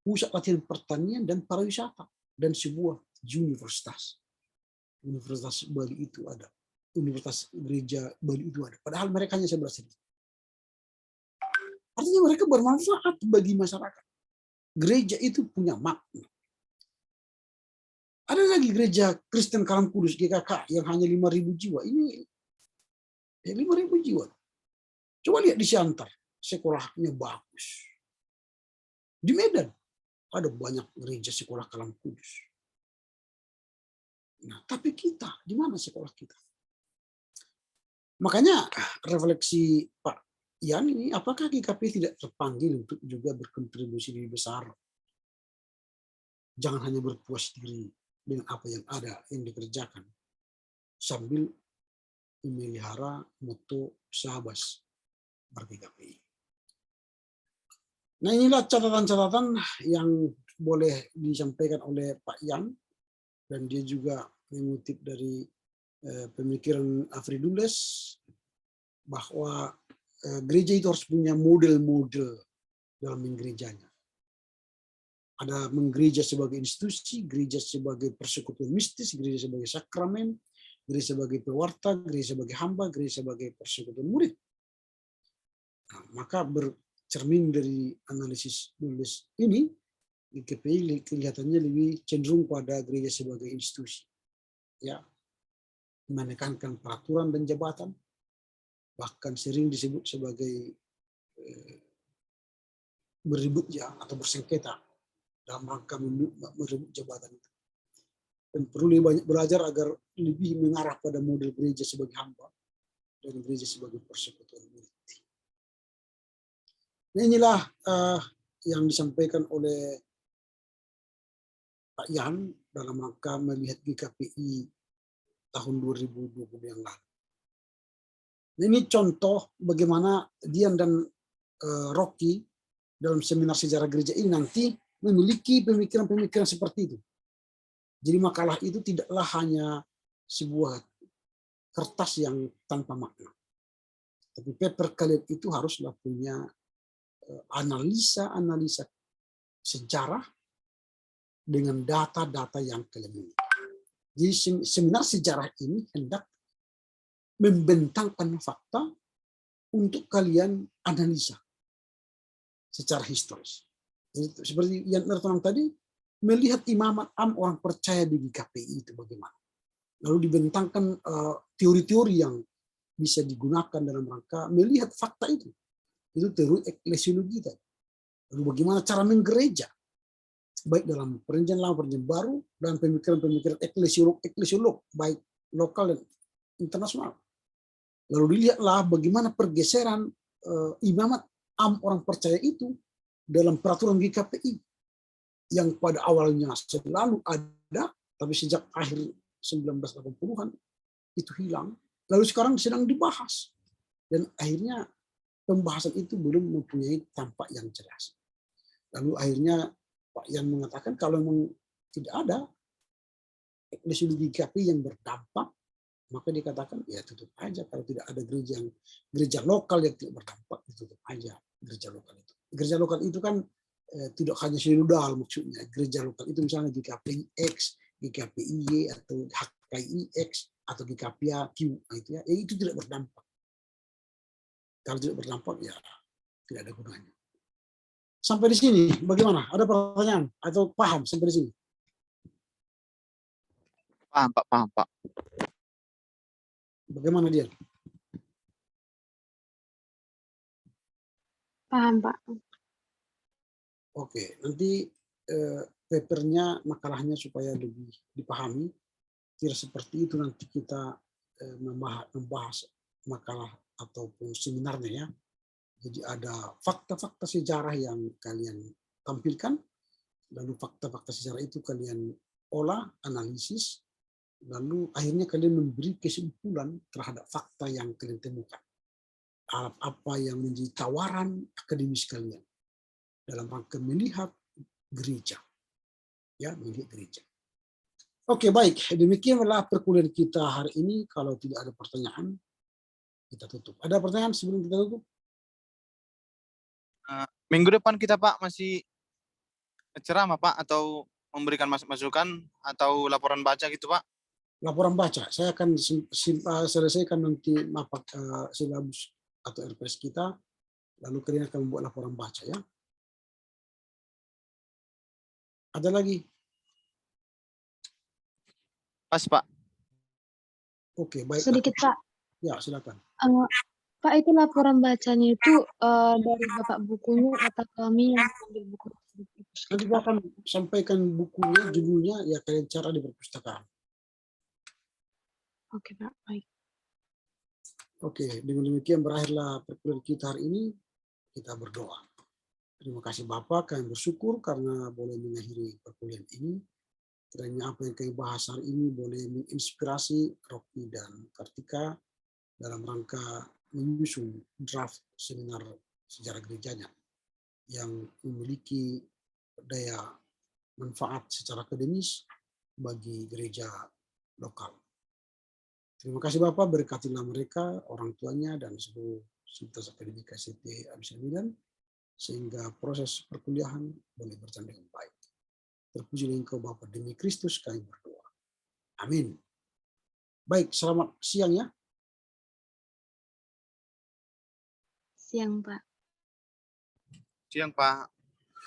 pusat latihan pertanian dan pariwisata, dan sebuah universitas. Universitas Bali itu ada. Universitas Gereja Bali itu ada. Padahal mereka hanya 11.000. Artinya mereka bermanfaat bagi masyarakat. Gereja itu punya makna. Ada lagi gereja Kristen Karang Kudus GKK yang hanya 5.000 jiwa. Ini 5.000 jiwa. Coba lihat di Siantar, sekolahnya bagus. Di Medan ada banyak gereja sekolah Karang Kudus. Nah, tapi kita, di mana sekolah kita? Makanya refleksi Pak Ian ini, apakah GKP tidak terpanggil untuk juga berkontribusi lebih besar? Jangan hanya berpuas diri dengan apa yang ada, yang dikerjakan, sambil memelihara moto Sahabas ber-GKPI. Nah, inilah catatan-catatan yang boleh disampaikan oleh Pak Ian, dan dia juga mengutip dari pemikiran Afridules bahwa gereja itu harus punya model-model dalam menggerejanya. Ada menggereja sebagai institusi, gereja sebagai persekutuan mistis, gereja sebagai sakramen, gereja sebagai pewarta, gereja sebagai hamba, gereja sebagai persekutuan murid. Nah, maka bercermin dari analisis nulis ini, GKPI kelihatannya lebih cenderung pada gereja sebagai institusi, ya, menekankan peraturan dan jabatan, bahkan sering disebut sebagai beribut ya atau bersengketa dalam rangka merebut jabatan itu. Dan perlu lebih banyak belajar agar lebih mengarah pada model gereja sebagai hamba dan gereja sebagai persekutuan murid. Nah, inilah yang disampaikan oleh Pak Yan dalam rangka melihat GKPI tahun 2020 yang lalu. Nah, ini contoh bagaimana Dian dan Rocky dalam seminar sejarah gereja ini nanti memiliki pemikiran-pemikiran seperti itu. Jadi makalah itu tidaklah hanya sebuah kertas yang tanpa makna. Tapi paper kalian itu haruslah punya analisa-analisa sejarah dengan data-data yang kalian miliki. Jadi seminar sejarah ini hendak membentangkan fakta untuk kalian analisa secara historis. Jadi, seperti yang tertuang tadi, melihat imamat orang percaya di GKPI itu bagaimana. Lalu dibentangkan teori-teori yang bisa digunakan dalam rangka melihat fakta itu. Itu teori eklesiologi tadi. Lalu bagaimana cara menggereja, baik dalam perjanjian lama, perjanjian baru, dan pemikiran-pemikiran eklesiolog, baik lokal dan internasional. Lalu dilihatlah bagaimana pergeseran imamat orang percaya itu dalam peraturan GKPI yang pada awalnya selalu ada, tapi sejak akhir 1980-an itu hilang. Lalu sekarang sedang dibahas. Dan akhirnya pembahasan itu belum mempunyai tampak yang jelas. Lalu akhirnya Pak Yan mengatakan kalau memang tidak ada eklesiologi GKPI yang berdampak, maka dikatakan ya tutup aja. Kalau tidak ada gereja lokal yang tidak berdampak, tutup aja gereja lokal itu. Gereja lokal itu kan tidak hanya sinodal maksudnya. Gereja lokal itu misalnya GKPI X, GKPI Y, atau HKI X, atau GKPI Q, itu ya, itu tidak berdampak. Kalau tidak berdampak ya tidak ada gunanya. Sampai di sini bagaimana? Ada pertanyaan atau paham sampai di sini? Paham Pak, paham Pak. Bagaimana dia? Paham, Pak. Oke, nanti papernya, makalahnya supaya lebih dipahami. Kira seperti itu nanti kita membahas makalah ataupun seminarnya ya. Jadi ada fakta-fakta sejarah yang kalian tampilkan, lalu fakta-fakta sejarah itu kalian olah, analisis, lalu akhirnya kalian memberi kesimpulan terhadap fakta yang kalian temukan. Apa yang menjadi tawaran akademis kalian dalam rangka melihat gereja. Ya, melihat gereja. Oke, baik. Demikianlah perkuliahan kita hari ini. Kalau tidak ada pertanyaan, kita tutup. Ada pertanyaan sebelum kita tutup? Minggu depan kita Pak masih ceramah Pak, atau memberikan masukan atau laporan baca gitu Pak? Laporan baca. Saya akan selesaikan nanti silabus atau RPS kita, lalu kalian akan membuat laporan baca ya. Ada lagi? Pas Pak. Oke, baik. Sedikit Pak. Ya, silakan. Pak, itu laporan bacanya itu dari Bapak bukunya atau kami yang ambil buku? Nanti kita akan sampaikan bukunya, judulnya, ya kalian cara di perpustakaan. Oke, Pak. Baik. Oke, dengan demikian berakhirlah perkuliahan kita hari ini. Kita berdoa. Terima kasih Bapak, kami bersyukur karena boleh mengakhiri perkuliahan ini. Kiranya apa yang kami bahas hari ini boleh menginspirasi Rocky dan Kartika dalam rangka menyusun draft seminar sejarah gerejanya yang memiliki daya manfaat secara akademis bagi gereja lokal. Terima kasih Bapak, berkatilah mereka, orang tuanya, dan seluruh sivitas akademika ST Abdul Midan, sehingga proses perkuliahan boleh berjalan dengan baik. Terpujilah Engkau Bapa, demi Kristus kami berdoa. Amin. Baik, selamat siang ya. Siang, Pak. Siang, Pak.